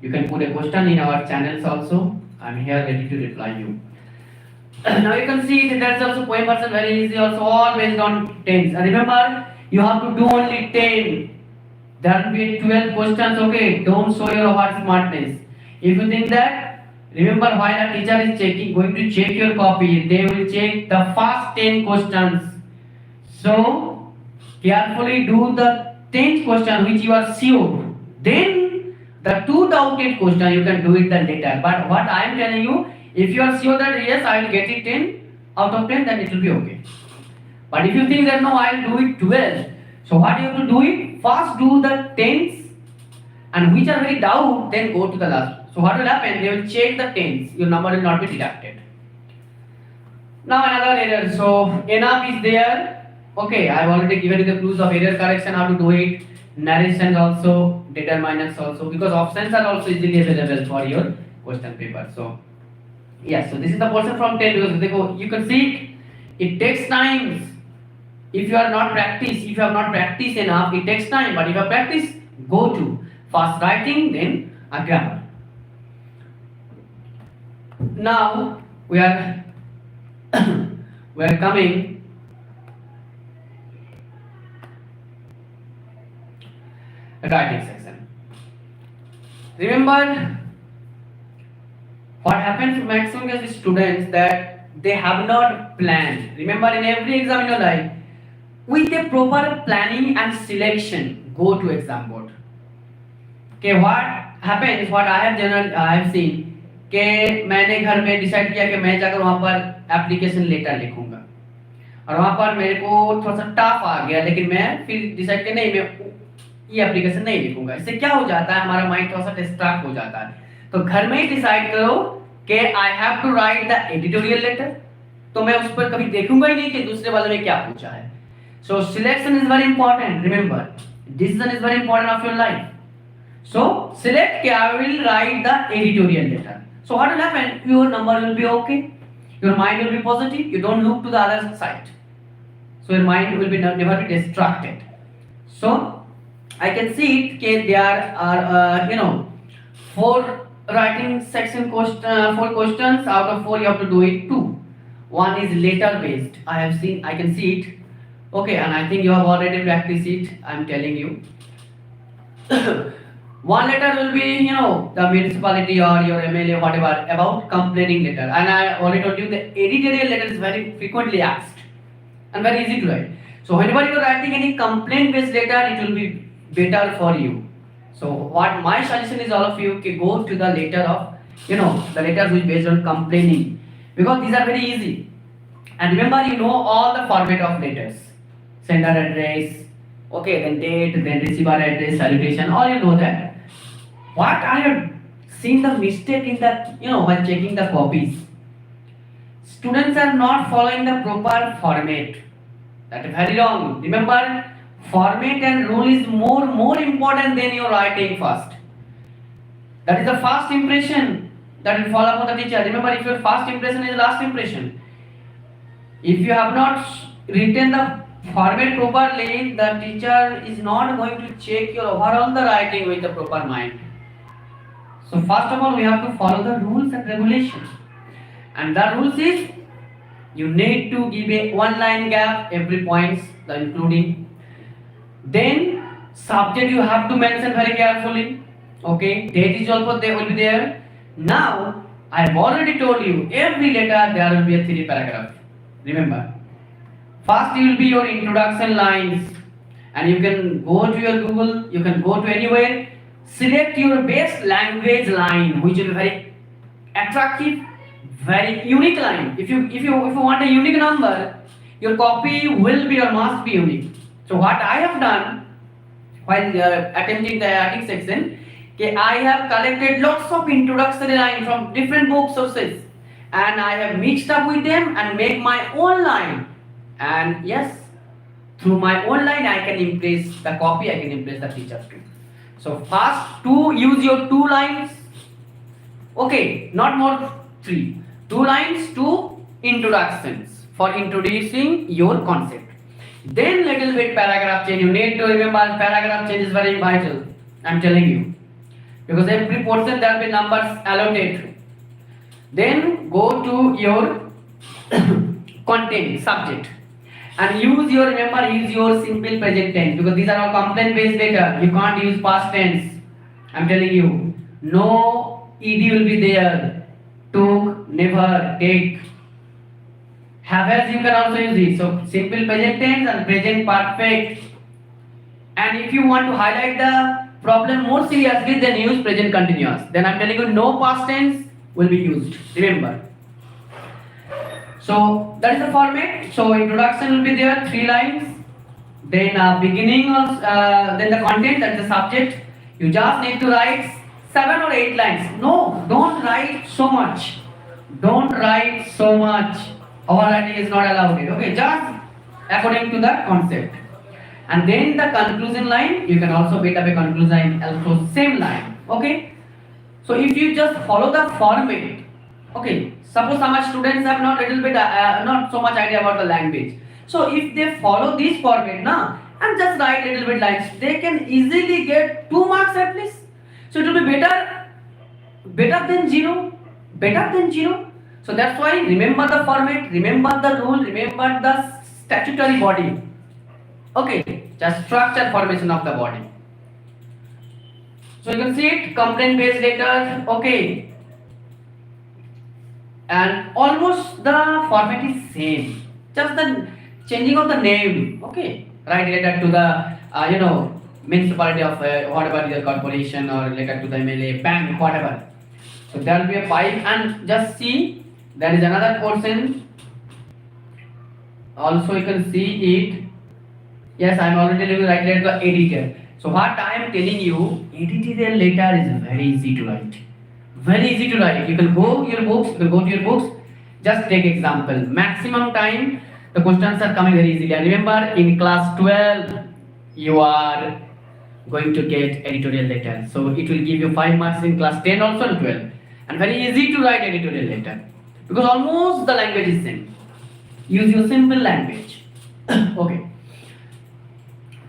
you can put a question in our channels also. I am here ready to reply you. Now you can see that there is also poem version, very easy, also all based on tense. And remember, you have to do only 10. There will be 12 questions, okay? Don't show your over smartness. If you think that, remember while a teacher is going to check your copy, they will check the first 10 questions. So, carefully do the 10th question which you are sure. Then, the 2 doubted question you can do it the later. But what I am telling you, if you are sure that yes, I will get it 10 out of 10, then it will be okay. But if you think that no, I will do it 12. So what you have to do it? First do the tens, and which are very doubt, then go to the last. So what will happen? They will check the tens. Your number will not be deducted. Now another error. So enough is there. Okay, I have already given you the clues of error correction, how to do it. Narration also, determinants also, because options are also easily available for your question paper. So yes, so this is the portion from 10, because you can see it takes time. If you are not practiced, if you have not practiced enough, it takes time. But if you have practiced, go to fast writing, then a grammar. Now we are coming writing section. Remember what happens to maximum of students, that they have not planned. Remember, in every exam in your life, with a proper planning and selection, go to exam board. Okay, what happens, what I have seen, कि मैंने घर में decide किया कि मैं जाकर वहाँ पर एप्लीकेशन लेटर लिखूंगा, और वहाँ पर मेरे को थोड़ा सा टफ आ गया, लेकिन मैं फिर डिसाइड किया नहीं, मैं ये एप्लीकेशन नहीं लिखूंगा. इससे क्या हो जाता है, हमारा माइंड थोड़ा सा डिस्ट्रैक्ट हो जाता है. तो घर में ही डिसाइड करो कि I have to write the editorial letter, तो मैं उस पर कभी देखूंगा ही नहीं कि दूसरे वाले में क्या पूछा है. So selection is very important. Remember, decision is very important of your life. So select, I will write the editorial letter. So what will happen? Your number will be okay. Your mind will be positive. You don't look to the other side. So your mind will be never be distracted. So I can see it. There are 4 writing section 4 questions. Out of 4 you have to do it 2. One is letter based. I can see it. Okay, and I think you have already practiced it. I am telling you. One letter will be, the municipality or your MLA, whatever, about complaining letter. And I already told you the editorial letter is very frequently asked and very easy to write. So whenever you are writing any complaint-based letter, it will be better for you. So what my suggestion is, all of you, go to the letter of, the letters which based on complaining, because these are very easy. And remember, all the format of letters. Sender address, Okay, then date, then receiver address, salutation, all you know that. What I have seen the mistake in that, while checking the copies, students are not following the proper format. That is very wrong. Remember, format and rule is more important than your writing first. That is the first impression that will follow for the teacher. Remember, if your first impression is last impression, if you have not written the format properly, the teacher is not going to check your overall the writing with the proper mind. So first of all, we have to follow the rules and regulations. And the rules is, you need to give a one line gap every points, including. Then subject you have to mention very carefully. Okay, date is also there, will be there. Now I have already told you every letter there will be a 3 paragraph. Remember, first will be your introduction lines, and you can go to your Google, you can go to anywhere, select your best language line, which will be very attractive, very unique line. If you want a unique number, your copy will be or must be unique. So what I have done while attempting the writing section, I have collected lots of introductory lines from different book sources, and I have mixed up with them and make my own line. And yes, through my own line I can impress the copy, I can impress the teacher too. So first use your 2 lines. Okay, not more 3. 2 lines, 2 introductions for introducing your concept. Then little bit paragraph change. You need to remember paragraph change is very vital. I am telling you, because every portion there will be numbers allocated. Then go to your content subject and use your simple present tense, because these are all complaint based data. You can't use past tense. I am telling you, no ed will be there. Took, never, take. Have as you can also use it. So simple present tense and present perfect. And if you want to highlight the problem more seriously, then use present continuous. Then I'm telling you, no past tense will be used. Remember. So that is the format. So introduction will be there, 3 lines. Then beginning of then the content, that is the subject. You just need to write 7 or 8 lines. No, don't write so much. Don't write so much. Overwriting is not allowed. Okay, just according to the concept. And then the conclusion line, you can also build up a conclusion also same line. Okay. So if you just follow the format, okay. Suppose some students have not so much idea about the language. So if they follow this format now and just write little bit lines, they can easily get 2 marks at least. So it will be better than 0. Better than 0. So that's why remember the format, remember the rule, remember the statutory body. Okay, just structure formation of the body. So you can see it, complaint based letters, okay. And almost the format is same. Just the changing of the name, okay. Write letter to the municipality of whatever the corporation, or letter to the MLA, bank, whatever. So there will be a pipe, and just see there is another portion. Also you can see it. Yes, I am already telling you write letter to the editor. So what I am telling you, editorial letter is very easy to write. Very easy to write. You can go to your books. Just take example. Maximum time the questions are coming very easily. And remember, in class 12 you are going to get editorial letter. So it will give you 5 marks in class 10 also and 12. And very easy to write editorial letter, because almost the language is same. Use your simple language. Okay.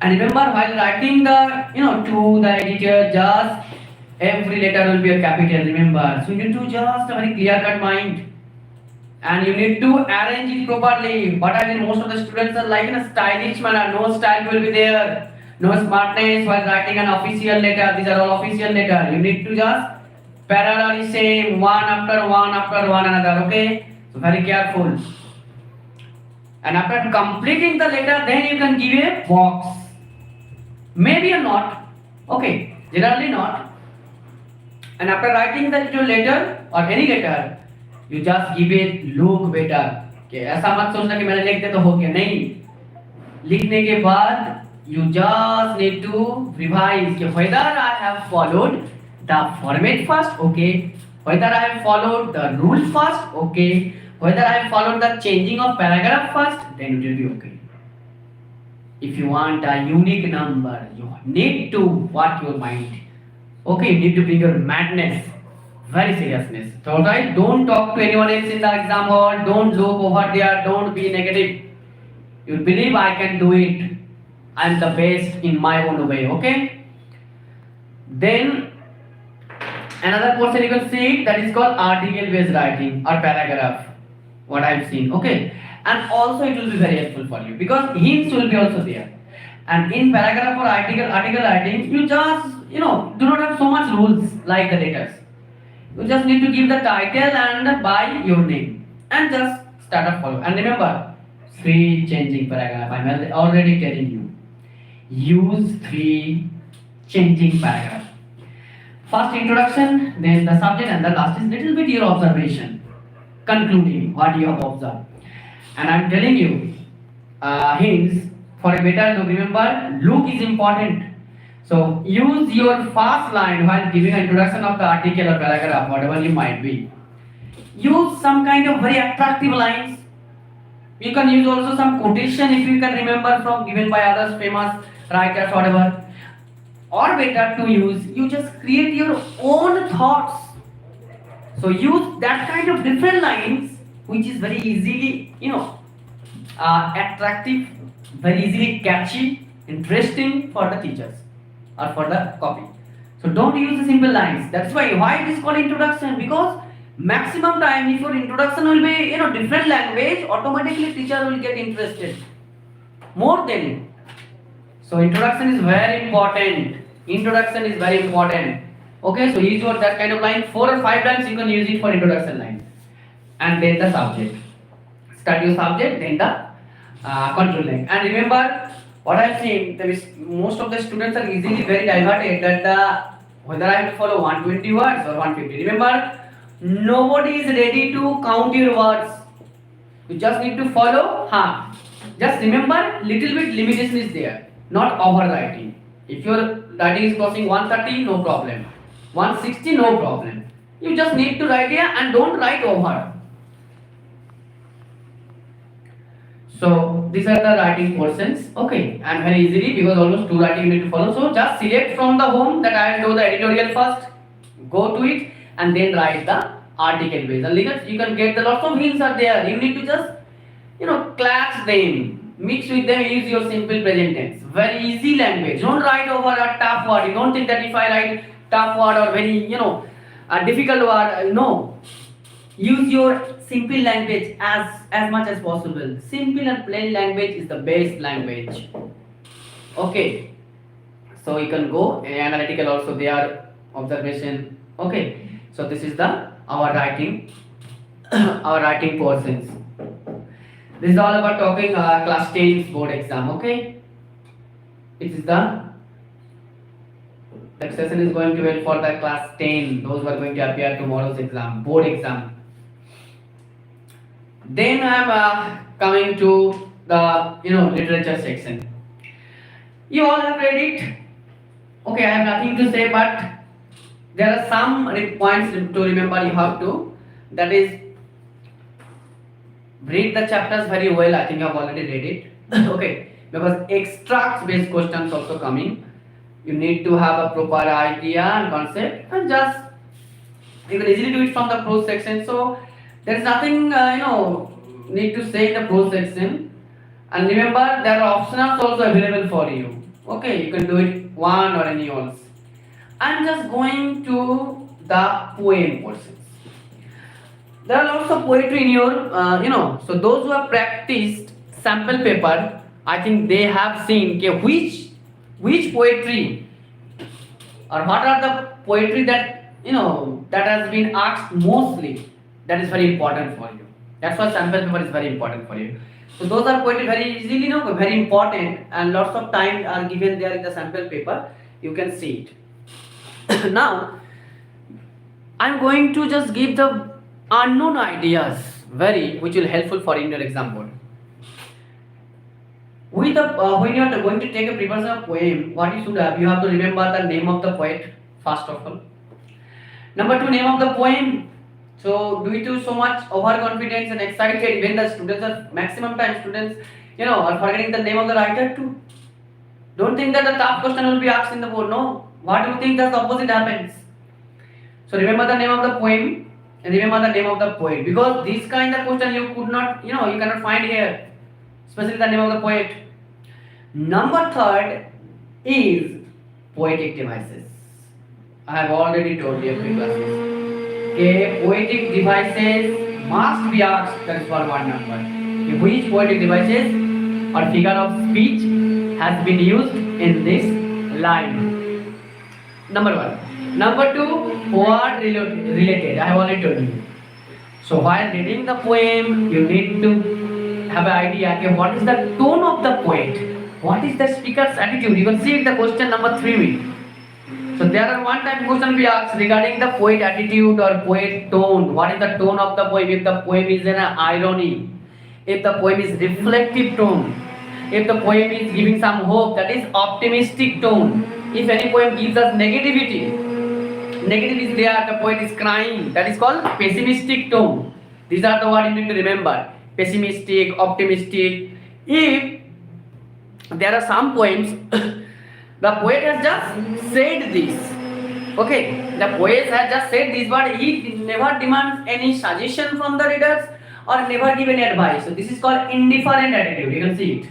And remember, while writing to the editor, just every letter will be a capital. Remember, so you need to just a very clear-cut mind, and you need to arrange it properly. But I mean, most of the students are like in a stylish manner. No style will be there. No smartness while writing an official letter. These are all official letter. You need to just parallel same, one after one another. Okay, so very careful. And after completing the letter, then you can give a box. Maybe or not. Okay, generally not. And after writing the letter or any letter, you just give it look better. Okay, ऐसा मत सोचना कि मैंने लिख दिया तो हो गया, नहीं. लिखने के बाद you just need to revise whether I have followed the format first, okay, whether I have followed the rule first, okay, whether I have followed the changing of paragraph first, then it will be okay. If you want a unique number, you need to work your mind. Okay, you need to bring your madness, very seriousness. So, alright, don't talk to anyone else in the exam hall, don't look over there, don't be negative. You believe I can do it. I'm the best in my own way, okay? Then another portion you can see that is called article based writing or paragraph. What I've seen, okay? And also it will be very helpful for you because hints will be also there. And in paragraph or article writing, you just do not have so much rules like the letters. You just need to give the title and by your name and just start a follow. And remember, 3 changing paragraph. I'm already telling you. Use 3 changing paragraph. First introduction, then the subject, and the last is little bit your observation, concluding what you have observed. And I'm telling you, hints for a better look. Remember, look is important. So use your first line while giving an introduction of the article or paragraph, whatever you might be. Use some kind of very attractive lines. You can use also some quotation if you can remember from given by others, famous writers, whatever. Or better to use, you just create your own thoughts. So use that kind of different lines which is very easily, attractive, very easily catchy, interesting for the teachers or for the copy. So don't use the simple lines. That's why it is called introduction, because maximum time if your introduction will be different language, automatically teacher will get interested more than it. So introduction is very important. Introduction is very important. Okay, so use your that kind of line 4 or 5 times you can use it for introduction line. And then the subject. Start your subject, then the control line. And remember what I have seen, most of the students are easily very diverted that whether I have to follow 120 words or 150. Remember, nobody is ready to count your words. You just need to follow. Just remember, little bit limitation is there, not overwriting. If your writing is crossing 130, no problem. 160, no problem. You just need to write here and don't write over. So these are the writing portions. Okay, and very easily because almost 2 writing you need to follow. So just select from the home that I will do the editorial first. Go to it and then write the article base. And you can get the lots of hints are there. You need to just class them, mix with them, use your simple present tense. Very easy language. Don't write over a tough word. You don't think that if I write tough word or very a difficult word, no. Use your simple language as much as possible. Simple and plain language is the best language. Okay. So you can go analytical also there, observation. Okay. So this is our writing portions. This is all about talking class 10 board exam. Okay. It is the session is going to be for the class 10. Those who are going to appear tomorrow's exam, board exam. Then I am coming to the literature section. You all have read it. Okay, I have nothing to say, but there are some points to remember. You have to. That is, read the chapters very well. I think you have already read it. Okay, because extracts based questions also coming. You need to have a proper idea and concept, and just you can easily do it from the prose section. So there is nothing need to say in the prose section. And remember, there are optionals also available for you. Okay, you can do it one or any else. I'm just going to the poem portions. There are lots of poetry in your so those who have practiced sample paper, I think they have seen which poetry or what are the poetry that that has been asked mostly. That is very important for you. That's why sample paper is very important for you. So those are poetry very easily very important, and lots of time are given there in the sample paper. You can see it. Now I'm going to just give the unknown ideas which will helpful for in your exam board. With the when you are going to take a preparation of poem, what you should have, you have to remember the name of the poet first of all. Number two, name of the poem. So due to so much overconfidence and excited, when the students are maximum time students, are forgetting the name of the writer too. Don't think that the tough question will be asked in the board. No. What do you think that the opposite happens? So remember the name of the poem and remember the name of the poet, because this kind of question you could not, you cannot find here, especially the name of the poet. Number third is poetic devices. I have already told you every classes. Okay, poetic devices must be asked. That is for one number. Okay, which poetic devices or figure of speech has been used in this line? Number one. Number two, word related. I have already told you. So while reading the poem, you need to have an idea. Okay, what is the tone of the poet? What is the speaker's attitude? You can see in the question number 3. So there are one type of question we ask regarding the poet attitude or poet tone. What is the tone of the poem? If the poem is an irony, if the poem is reflective tone, if the poem is giving some hope, that is optimistic tone. If any poem gives us negativity, negative is there, the poet is crying, that is called pessimistic tone. These are the words you need to remember: pessimistic, optimistic. If there are some poems the poet has just said this, okay, the poet has just said this, but he never demands any suggestion from the readers or never give any advice. So this is called indifferent attitude. You can see it,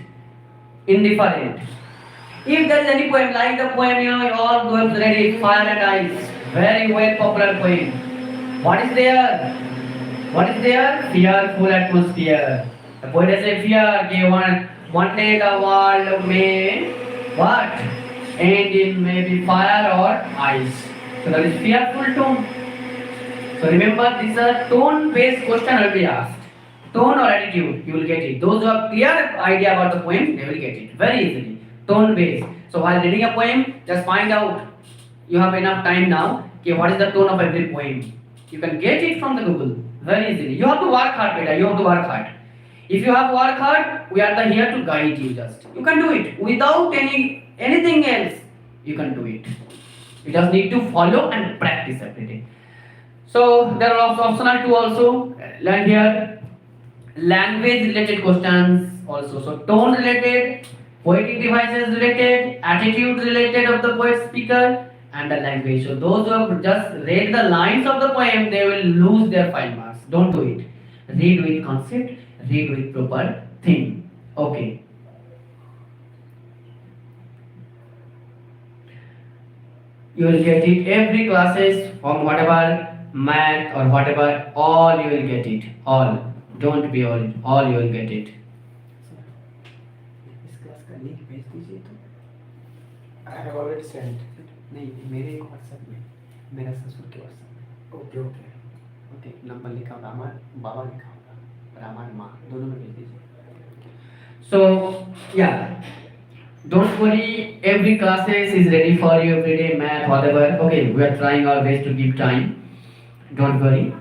indifferent. If there is any poem like the poem, you all go have read it, Fire and Ice, very well popular poem. What is there? What is there? Fearful atmosphere. The poet has a fear. Okay, one day the world may what? End in maybe fire or ice. So that is fearful tone. So remember, this is a tone-based question will be asked. Tone or attitude, you will get it. Those who have clear idea about the poem, they will get it very easily. Tone-based. So while reading a poem, just find out. You have enough time now. Okay, what is the tone of every poem? You can get it from the Google very easily. You have to work hard, Peter. You have to work hard. If you have work hard, we are here to guide you. Just you can do it without anything else. You can do it. You just need to follow and practice every day. So there are optional 2 also. Learn here language related questions also. So tone related, poetic devices related, attitude related of the poet speaker, and the language. So those who have just read the lines of the poem, they will lose their 5 marks. Don't do it. Read with concept, read with proper theme. Okay. You will get it every classes from whatever math or whatever, all you will get it. All. Don't be worried. All you will get it. इस class का link भेज दीजिए तो I have already sent. नहीं मेरे WhatsApp में, मेरा ससुर के व्हाट्सएप में। Okay, okay. ओके, नंबर लिखा होगा, हमारा बाबा लिखा होगा और हमारी माँ, दोनों में भेज दीजिए। So yeah, don't worry. Every classes is ready for you. Every day math, whatever. Okay, we are trying our best to give time. Don't worry.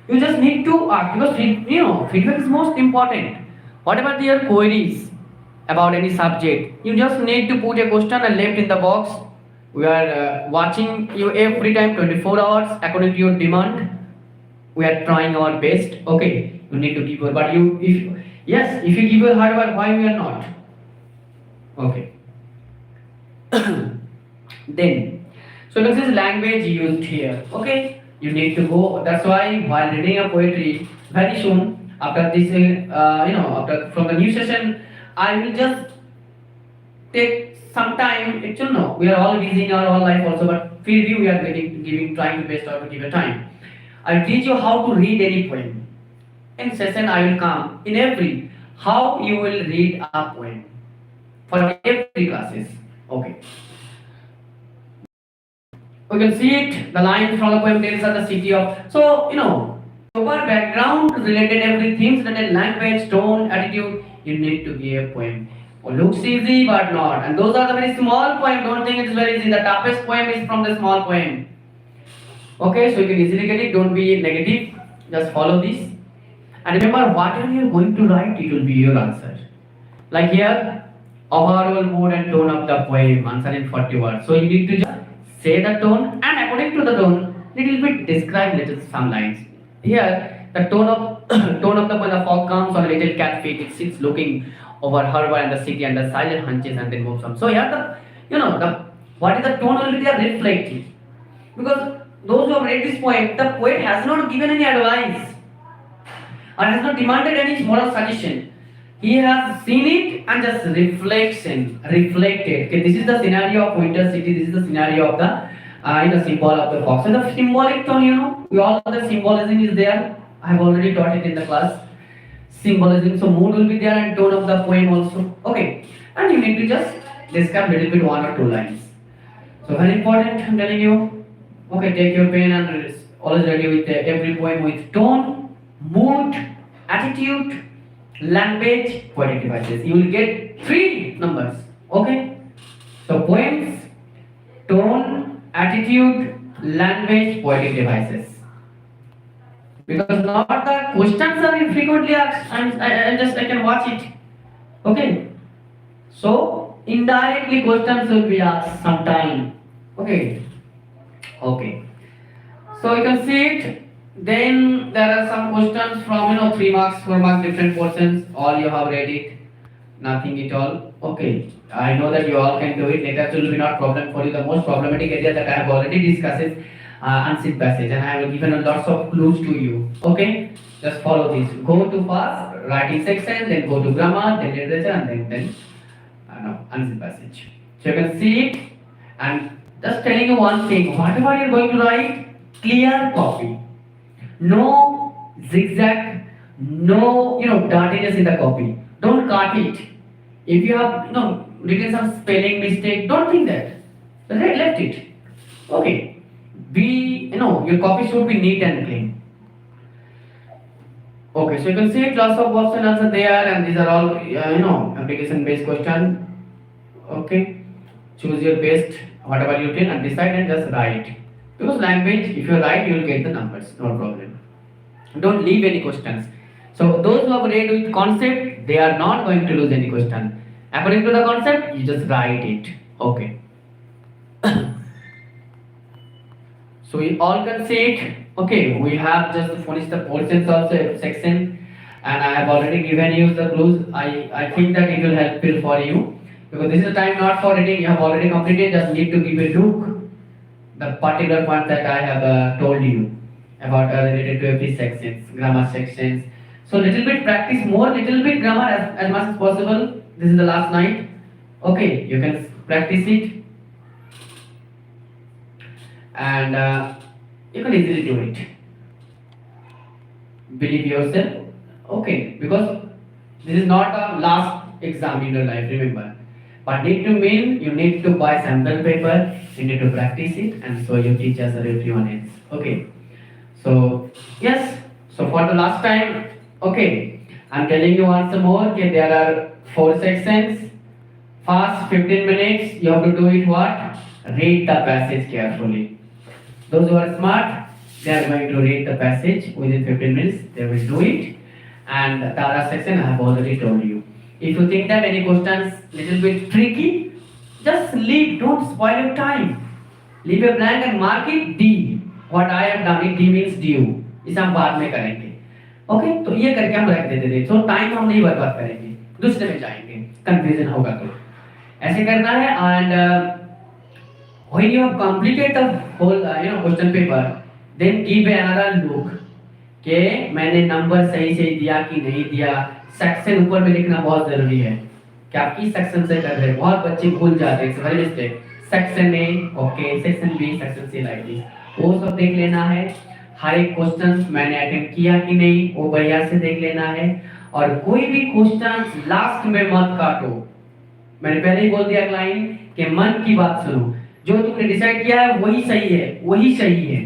You just need to ask, because feedback is most important. Whatever your queries about any subject, you just need to put a question and left in the box. We are watching you every time, 24 hours according to your demand. We are trying our best. Okay, you need to give your, but if you give your hard work, why we are not? Okay. Then, so this is language used here. Okay, you need to go. That's why while reading a poetry, very soon after this, after from the new session, I will just take some time. Actually, no, we are all busy in our whole life also, but preview we are trying to best out to give a time. I will teach you how to read any poem. In session, I will come in every how you will read a poem for every classes. Okay. We can see it. The lines from the poem tells us the city of. So proper background related everything related language, tone, attitude. You need to give a poem. Looks easy but not. And those are the very small poem. Don't think it's very easy. The toughest poem is from the small poem. Okay, so you can easily get it. Don't be negative. Just follow this. And remember, whatever you are going to write, it will be your answer. Like here, overall mood and tone of the poem, answer in 40 words. So you need to just say the tone, and according to the tone, little bit describe little some lines. Here, the tone of tone of the when the fog comes on a little cat feet, it sits looking over harbor and the city, and the silent hunches and then moves on. So here the what is the tone will be there reflecting. Because those who have read this poem, the poet has not given any advice or has not demanded any moral suggestion. He has seen it and just reflected. Okay, this is the scenario of winter city. This is the scenario of the symbol of the fox. And the symbolic tone, we all know the symbolism is there. I have already taught it in the class. Symbolism, so mood will be there and tone of the poem also. Okay, and you need to just describe little bit 1 or 2 lines. So very important, I'm telling you. Okay, take your pen and always ready with every poem with tone, mood, attitude, language, poetic devices. You will get 3 numbers. Okay, so poems, tone, attitude, language, poetic devices. Because not the questions are frequently asked, I can watch it. Okay, so indirectly questions will be asked sometime. Okay, so you can see it. Then there are some questions from 3 marks, 4 marks, different portions. All you have read it, nothing at all. Okay, I know that you all can do it. Later will be not problem for you. The most problematic area that I have already discussed is unseen passage, and I have given lots of clues to you. Okay, just follow this. Go to fast writing section, then go to grammar, then literature, and then unseen passage. So you can see it, and just telling you one thing: whatever you're going to write, clear copy. No zigzag, no dirtiness in the copy. Don't cut it. If you have written some spelling mistake, don't think that. Just left it. Okay. Your copy should be neat and clean. Okay, so you can see lots of verbs and answer there, and these are all application based question. Okay, choose your best whatever you did and decide and just write. Because language, if you write, you will get the numbers, no problem. Don't leave any questions. So those who have read with concept, they are not going to lose any question. According to the concept, you just write it. Okay. So we all can see it. Okay, we have just finished the portions of the section, and I have already given you the clues. I think that it will helpful for you, because this is the time not for reading. You have already completed. Just need to give a look the particular point that I have told you about related to every sections, grammar sections. So little bit practice more, little bit grammar as much as possible. This is the last night. Okay, you can practice it, and you can easily do it. Believe yourself. Okay, because this is not a last exam in your life, remember. But need to mean you need to buy sample paper, you need to practice it, and so your teachers or everyone else. Okay. So yes, so for the last time, okay, I'm telling you once more, okay, there are 4 sections. First 15 minutes, you have to do it what? Read the passage carefully. Those who are smart, they are going to read the passage within 15 minutes, they will do it. And the other section I have already told you. If you think that any questions little bit tricky, just leave, don't spoil your time. Leave a blank and mark it D. What I have done, it D means due. इसे हम बाद में करेंगे. Okay, तो ये करके हम रख देते थे. तो टाइम हम नहीं बर्बाद करेंगे, दूसरे में जाएंगे, कंफ्यूजन होगा तो ऐसे करना है. And when you have completed the whole question paper, then give another look कि मैंने नंबर सही से दिया कि नहीं दिया. सेक्शन ऊपर में लिखना बहुत जरूरी है कि आप किस सेक्शन से कर रहे हैं. बहुत बच्चे भूल जाते हैं, very mistake. Section A okay, section B, section C, like this. वो सब देख लेना है. हर एक क्वेश्चन मैंने अटेम्प्ट किया कि नहीं वो बढ़िया से देख लेना है. और कोई भी क्वेश्चन लास्ट में मत काटो. मैंने पहले ही बोल दिया लाइन कि मन की बात सुनो. जो तुमने डिसाइड किया है वही सही है, वही सही है.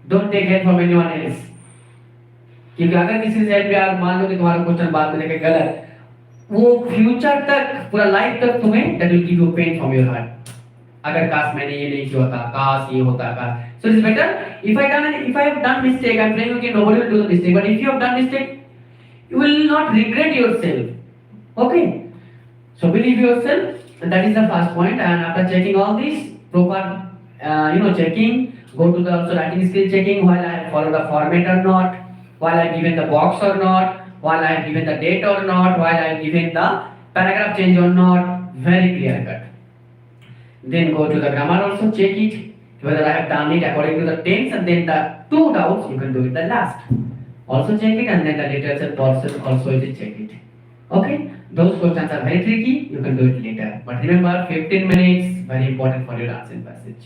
Don't take help from anyone else. क्योंकि अगर किसी से हेल्प यार मान लो कि तुम्हारा क्वेश्चन बाद में देखे गलत, वो फ्यूचर तक पूरा लाइफ तक तुम्हें that will give you pain from your heart. अगर काश मैंने ये नहीं किया होता, काश ये होता का. So it's better if I have done mistake, I'm saying okay, nobody will do the mistake, but if you have done mistake, you will not regret yourself. Okay, So believe yourself, and that is the first point. And after checking all this, proper, checking, go to the also writing skill checking, while I follow the format or not, while I given the box or not, while I have given the date or not, while I have given the paragraph change or not, very clear cut. Then go to the grammar also, check it, whether I have done it according to the tense, and then the two doubts, you can do it the last. Also check it, and then the literature portion also you will check it. Okay, those questions are very tricky, you can do it later. But remember, 15 minutes, very important for your answer passage.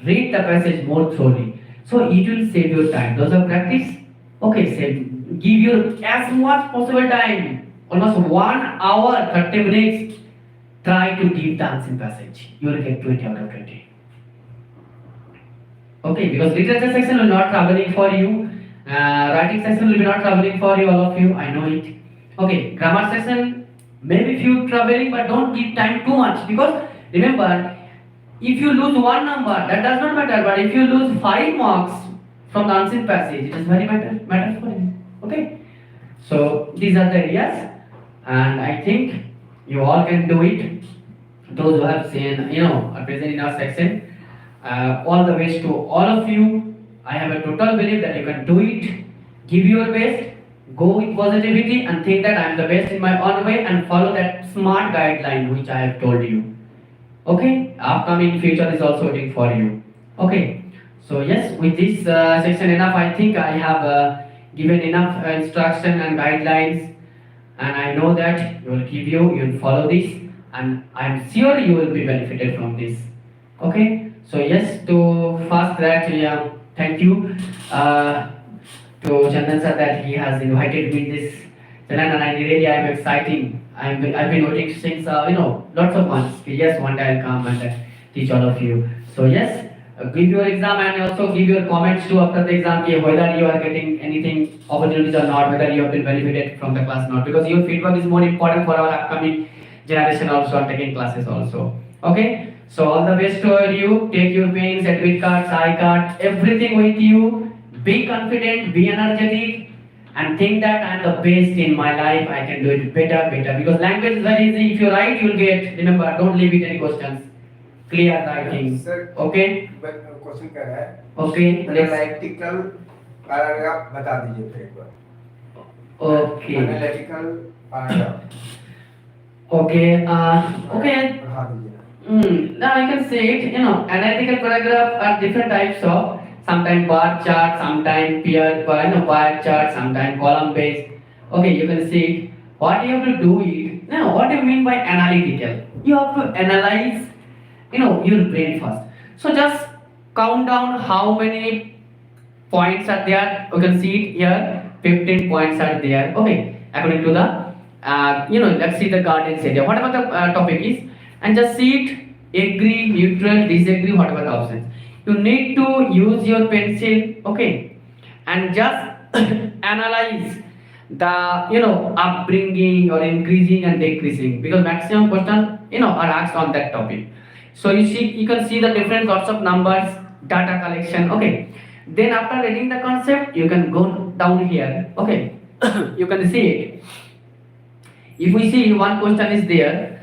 Read the passage more thoroughly, so it will save your time. Those are practice. Okay, give you as much possible time, almost 1 hour, 30 minutes. Try to give the answer passage. You will get 20 out of 20. Okay, because literature section will not traveling for you, writing section will be not traveling for you, all of you, I know it. Okay, grammar section, maybe few traveling, but don't give time too much, because remember, if you lose one number, that does not matter, but if you lose 5 marks from the answer passage, it is very matter for you. Okay, so these are the areas, and I think you all can do it. Those who have seen, are present in our section. All the best to all of you. I have a total belief that you can do it. Give your best. Go with positivity and think that I am the best in my own way, and follow that smart guideline which I have told you. Okay, upcoming future is also waiting for you. Okay, so yes, with this section enough. I think I have given enough instruction and guidelines, and I know that you will follow this, and I am sure you will be benefited from this. Okay, so yes, to fast that, thank you to Chandan sir that he has invited me this channel, and I am exciting. I've been waiting since lots of months. Yes, one day I'll come and teach all of you. So yes, give your exam and also give your comments too after the exam, whether you are getting anything opportunities or not, whether you have been benefited from the class or not, because your feedback is more important for our upcoming generation also, and taking classes also. Okay, so all the best to you. Take your pens, admit cards, iCard, everything with you. Be confident, be energetic, and think that I am the best in my life. I can do it better. Because language is very easy. If you write, you will get. Remember, don't leave it any questions. Clear writing. Sir, Okay. Question कर रहा है. Okay. Analytical paragraph बता दीजिए फिर एक बार. Okay. Analytical paragraph. Okay. Okay. पढ़ा दीजिए. Now I can say it. Analytical paragraph are different types of. Sometimes bar chart, sometimes bar chart, sometimes column based. Okay, you can see it. What you have to do is, what do you mean by analytical? You have to analyze, your brain first. So just count down how many points are there. You can see it here. 15 points are there. Okay, according to the, let's see the guardian's area. Whatever the topic is, and just see it. Agree, neutral, disagree, whatever the options. You need to use your pencil, okay, and just analyze the upbringing or increasing and decreasing, because maximum question are asked on that topic. So you can see the different sorts of numbers, data collection, okay. Then after reading the concept, you can go down here, okay. You can see it. If we see one question is there.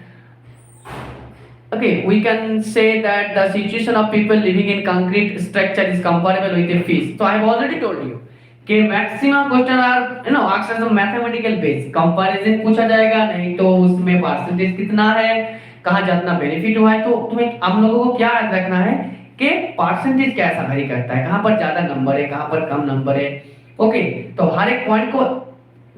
Okay, we can say that the situation of people living in concrete structure is comparable with a fish. So I have already told you कि maximum question are asked as a mathematical base. Comparison पूछा जाएगा, नहीं तो उसमें percentage कितना है, कहाँ जितना benefit हुआ है, तो तुम्हें हम लोगों को क्या याद रखना है कि percentage कैसा vary करता है, कहाँ पर ज़्यादा नंबर है, कहाँ पर कम नंबर है. ओके, तो हर एक पॉइंट को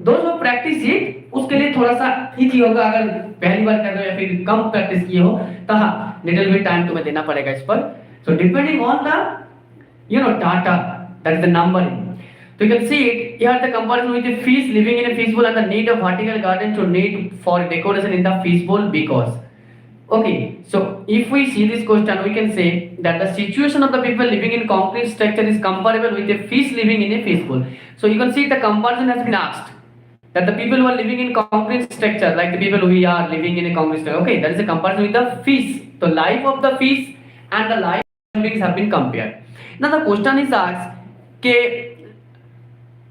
दोस्त जो प्रैक्टिस ही उसके लिए थोड़ा सा इजी होगा. अगर पहली बार कर रहे हो या फिर कम प्रैक्टिस किए हो तो हाँ, लिटिल बिट टाइम तुम्हें देना पड़ेगा इस पर. So depending on the data, that is the number. So you can see it here, the comparison with a fish living in a fishbowl and the need of vertical garden to need for decoration in the fishbowl, because okay, so if we see this question, we can say that the situation of the people living in concrete structure is comparable with a fish living in a fishbowl. So you can see the comparison has been asked that the people who are living in concrete structure, like the people who are living in a concrete structure, okay, that is a comparison with the fish. The life of the fish and the life of the buildings have been compared. Now the question is asked,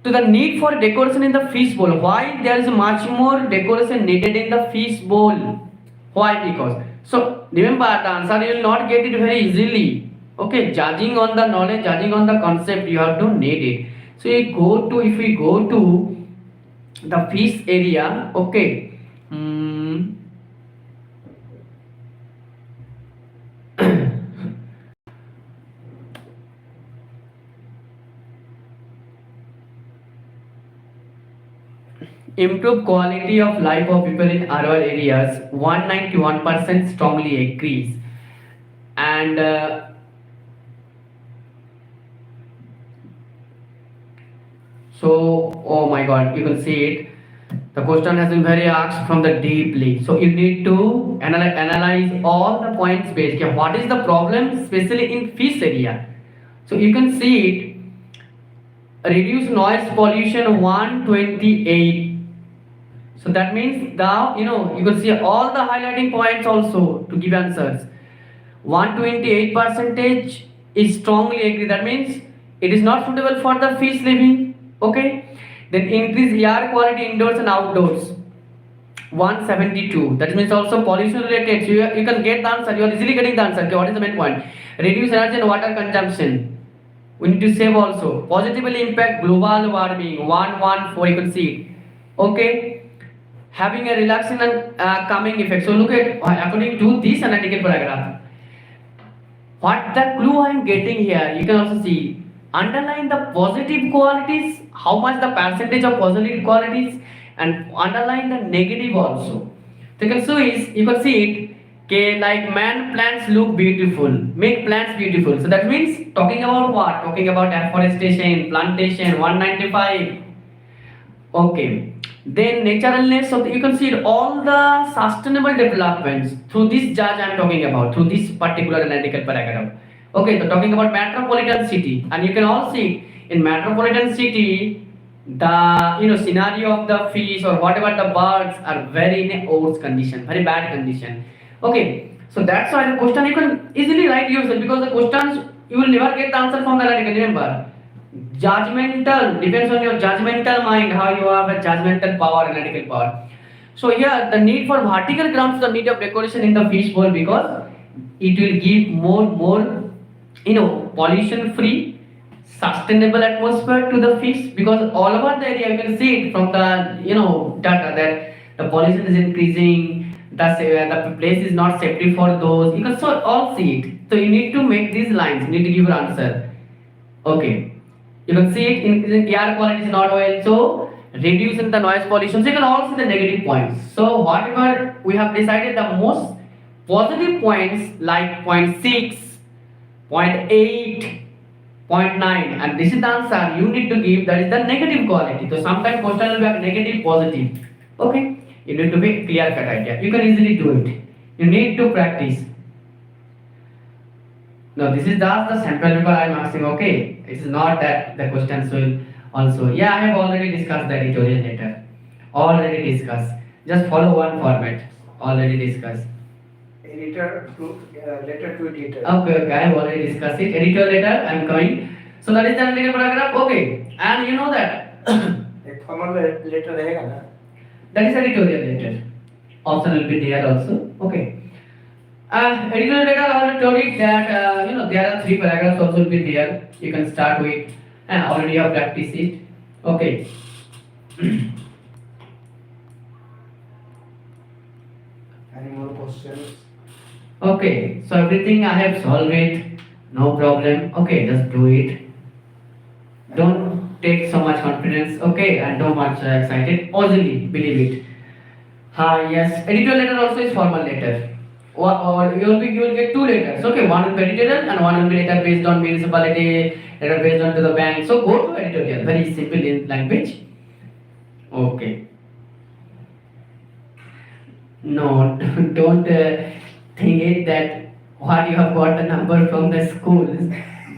to to the need for decoration in the fish bowl. Why there is much more decoration needed in the fish bowl? Why? Because, so remember, the answer you will not get it very easily. Okay, judging on the knowledge, judging on the concept, you have to need it. So if we go to the fish area, okay, improve quality of life of people in urban areas, 191% strongly agrees. And so, oh my god, you can see it. The question has been very asked from the deeply. So you need to analyze all the points based. Okay, what is the problem, especially in fish area? So you can see it. Reduce noise pollution 128. So that means the you can see all the highlighting points also to give answers. 128% is strongly agree. That means it is not suitable for the fish living. Okay. Then increase air quality indoors and outdoors. 172. That means also pollution related. So you can get the answer. You are easily getting the answer. Okay, what is the main point? Reduce energy and water consumption. We need to save also. Positively impact global warming. 114. You can see it. Okay. Having a relaxing and calming effect. So look at according to this analytical paragraph. What the clue I am getting here? You can also see. Underline the positive qualities. How much the percentage of positive qualities, and underline the negative also. So you can see it. Okay, like man plants look beautiful, make plants beautiful. So that means talking about what? Talking about afforestation, plantation, 195. Okay. Then naturalness. So you can see it, all the sustainable developments through this judge I am talking about, through this particular analytical paragraph. Okay, so talking about metropolitan city, and you can all see in metropolitan city the scenario of the fish or whatever the birds are very in a worse condition, very bad condition. Okay, so that's why the question you can easily write yourself, because the questions you will never get the answer from the analytical. Remember, judgmental depends on your judgmental mind, how you have a judgmental power, analytical power. So here the need for vertical grounds, the need of decoration in the fish bowl, because it will give more pollution free, sustainable atmosphere to the fish, because all over the area you can see it from the data that the pollution is increasing, the place is not safety for those. You can all see it. So you need to make these lines, you need to give your answer. Okay, you can see it, increasing air quality is not well, so reducing the noise pollution. So you can all see the negative points. So whatever we have decided, the most positive points like 0.6, 0.8, 0.9, and this is the answer you need to give, that is the negative quality. So sometimes question will have negative, positive. Okay, you need to be clear cut idea. You can easily do it. You need to practice. Now this is just the sample paper I am asking. Okay, it is not that the questions will also. Yeah, I have already discussed the editorial letter. Already discussed. Just follow one format. Already discussed. Editor to letter to editor. Okay, I have already discussed it. Editor letter, I am coming. So that is the analytical paragraph. Okay, and you know that एक formal letter रहेगा ना? that is editorial letter. Option will be there also. Okay. Editorial letter, I already told you that there are 3 paragraphs also will be there. You can start with, and already you have practiced it. Okay. Any more questions? Okay, so everything I have solved it, no problem. Okay, just do it. Don't take so much confidence, okay, and don't much excited. Easily believe it. Yes, editorial letter also is formal letter. Or you will get 2 letters. Okay, one will be editorial and one will be letter based on municipality, letter based on to the bank. So go to editorial, very simple in language. Okay. No, don't think it that what you have got the number from the schools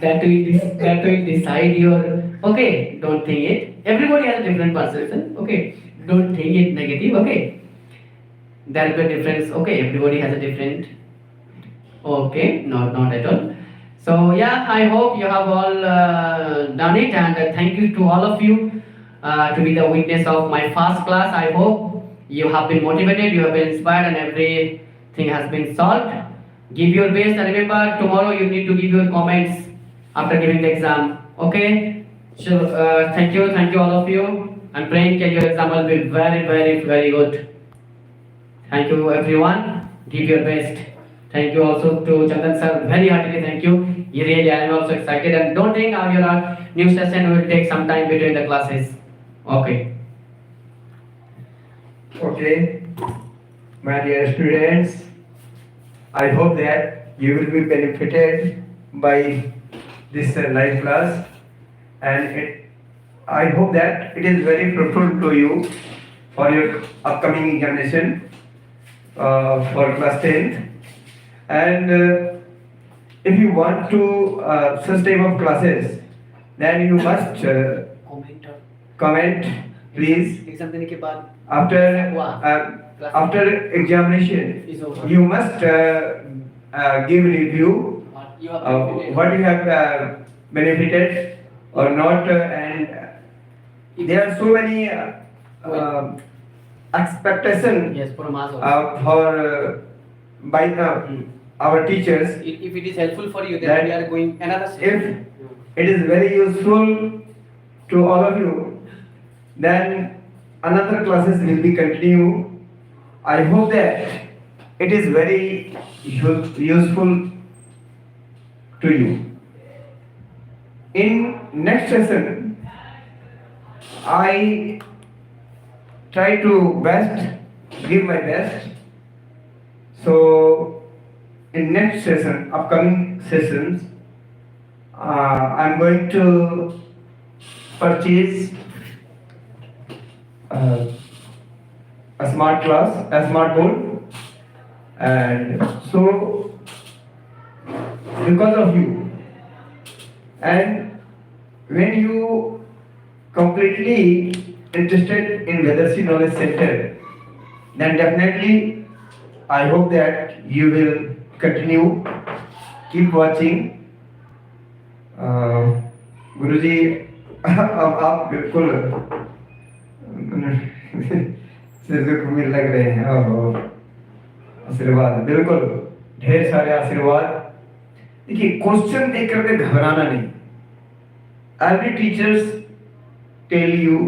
that will decide your. Okay, don't think it. Everybody has a different perception. Okay, don't think it negative. Okay. There will be a difference. Okay, everybody has a different. Okay, not at all. So yeah, I hope you have all done it, and thank you to all of you to be the witness of my first class. I hope you have been motivated, you have been inspired, and everything has been solved. Give your best, and remember tomorrow you need to give your comments after giving the exam. Okay? So thank you all of you. I'm praying that your exam will be very, very, very good. Thank you everyone. Give your best. Thank you also to Chandan sir. Very heartily thank you. Really, I am also excited. And don't think your new session will take some time between the classes. Okay. Okay, my dear students, I hope that you will be benefited by this live class, and I hope that it is very fruitful to you for your upcoming examination for class 10th. And if you want to such type of classes, then you must comment, please. Exam देने के बाद After examination, you must give review what you have benefited or not, and there are so many expectations yes for mass by our teachers. if it is helpful for you, then That we are going another If session. it is very useful to all of you, then another classes will be continue. I hope that it is very useful to you. In next session, I try to give my best. So in next session, upcoming sessions, I'm going to purchase a smart board, and so because of you, and when you completely interested in Vedarshi Knowledge Center, then definitely I hope that you will continue, keep watching. गुरुजी आप बिल्कुल मिल लग रहे हैं। आशीर्वाद, बिल्कुल ढेर सारे आशीर्वाद। देखिए, क्वेश्चन देख करके घबराना नहीं। Every teachers tell you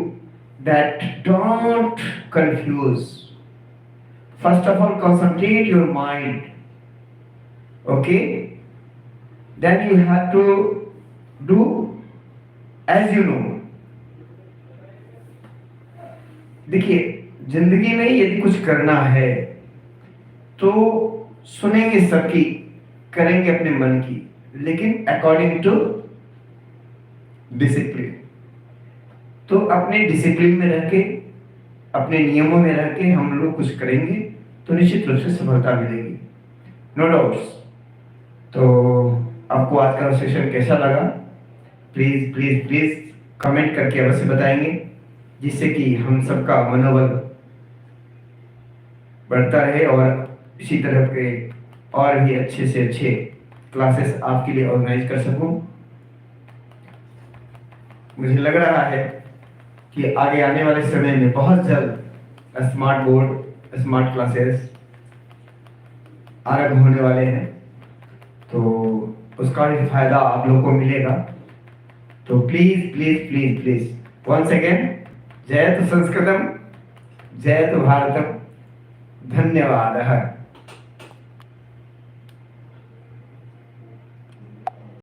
that don't confuse. First of all, concentrate your mind. Okay? Then you have to do as you know. देखिए, जिंदगी में यदि कुछ करना है तो सुनेंगे सबकी, करेंगे अपने मन की, लेकिन अकॉर्डिंग टू डिसिप्लिन। तो अपने डिसिप्लिन में रह के, अपने नियमों में रह के हम लोग कुछ करेंगे तो निश्चित रूप से सफलता मिलेगी, नो डाउट्स। तो आपको आज का सेशन कैसा लगा, प्लीज प्लीज प्लीज कमेंट करके अवश्य बताएंगे, जिससे कि हम सबका मनोबल बढ़ता रहे और इसी तरह के और भी अच्छे से अच्छे क्लासेस आपके लिए ऑर्गेनाइज कर सकूं। मुझे लग रहा है कि आगे आने वाले समय में बहुत जल्द स्मार्ट बोर्ड, स्मार्ट क्लासेस आरंभ होने वाले हैं, तो उसका भी फायदा आप लोगों को मिलेगा। तो please please please please once again, जयतु संस्कृतम, जयतु भारतम, धन्यवादः।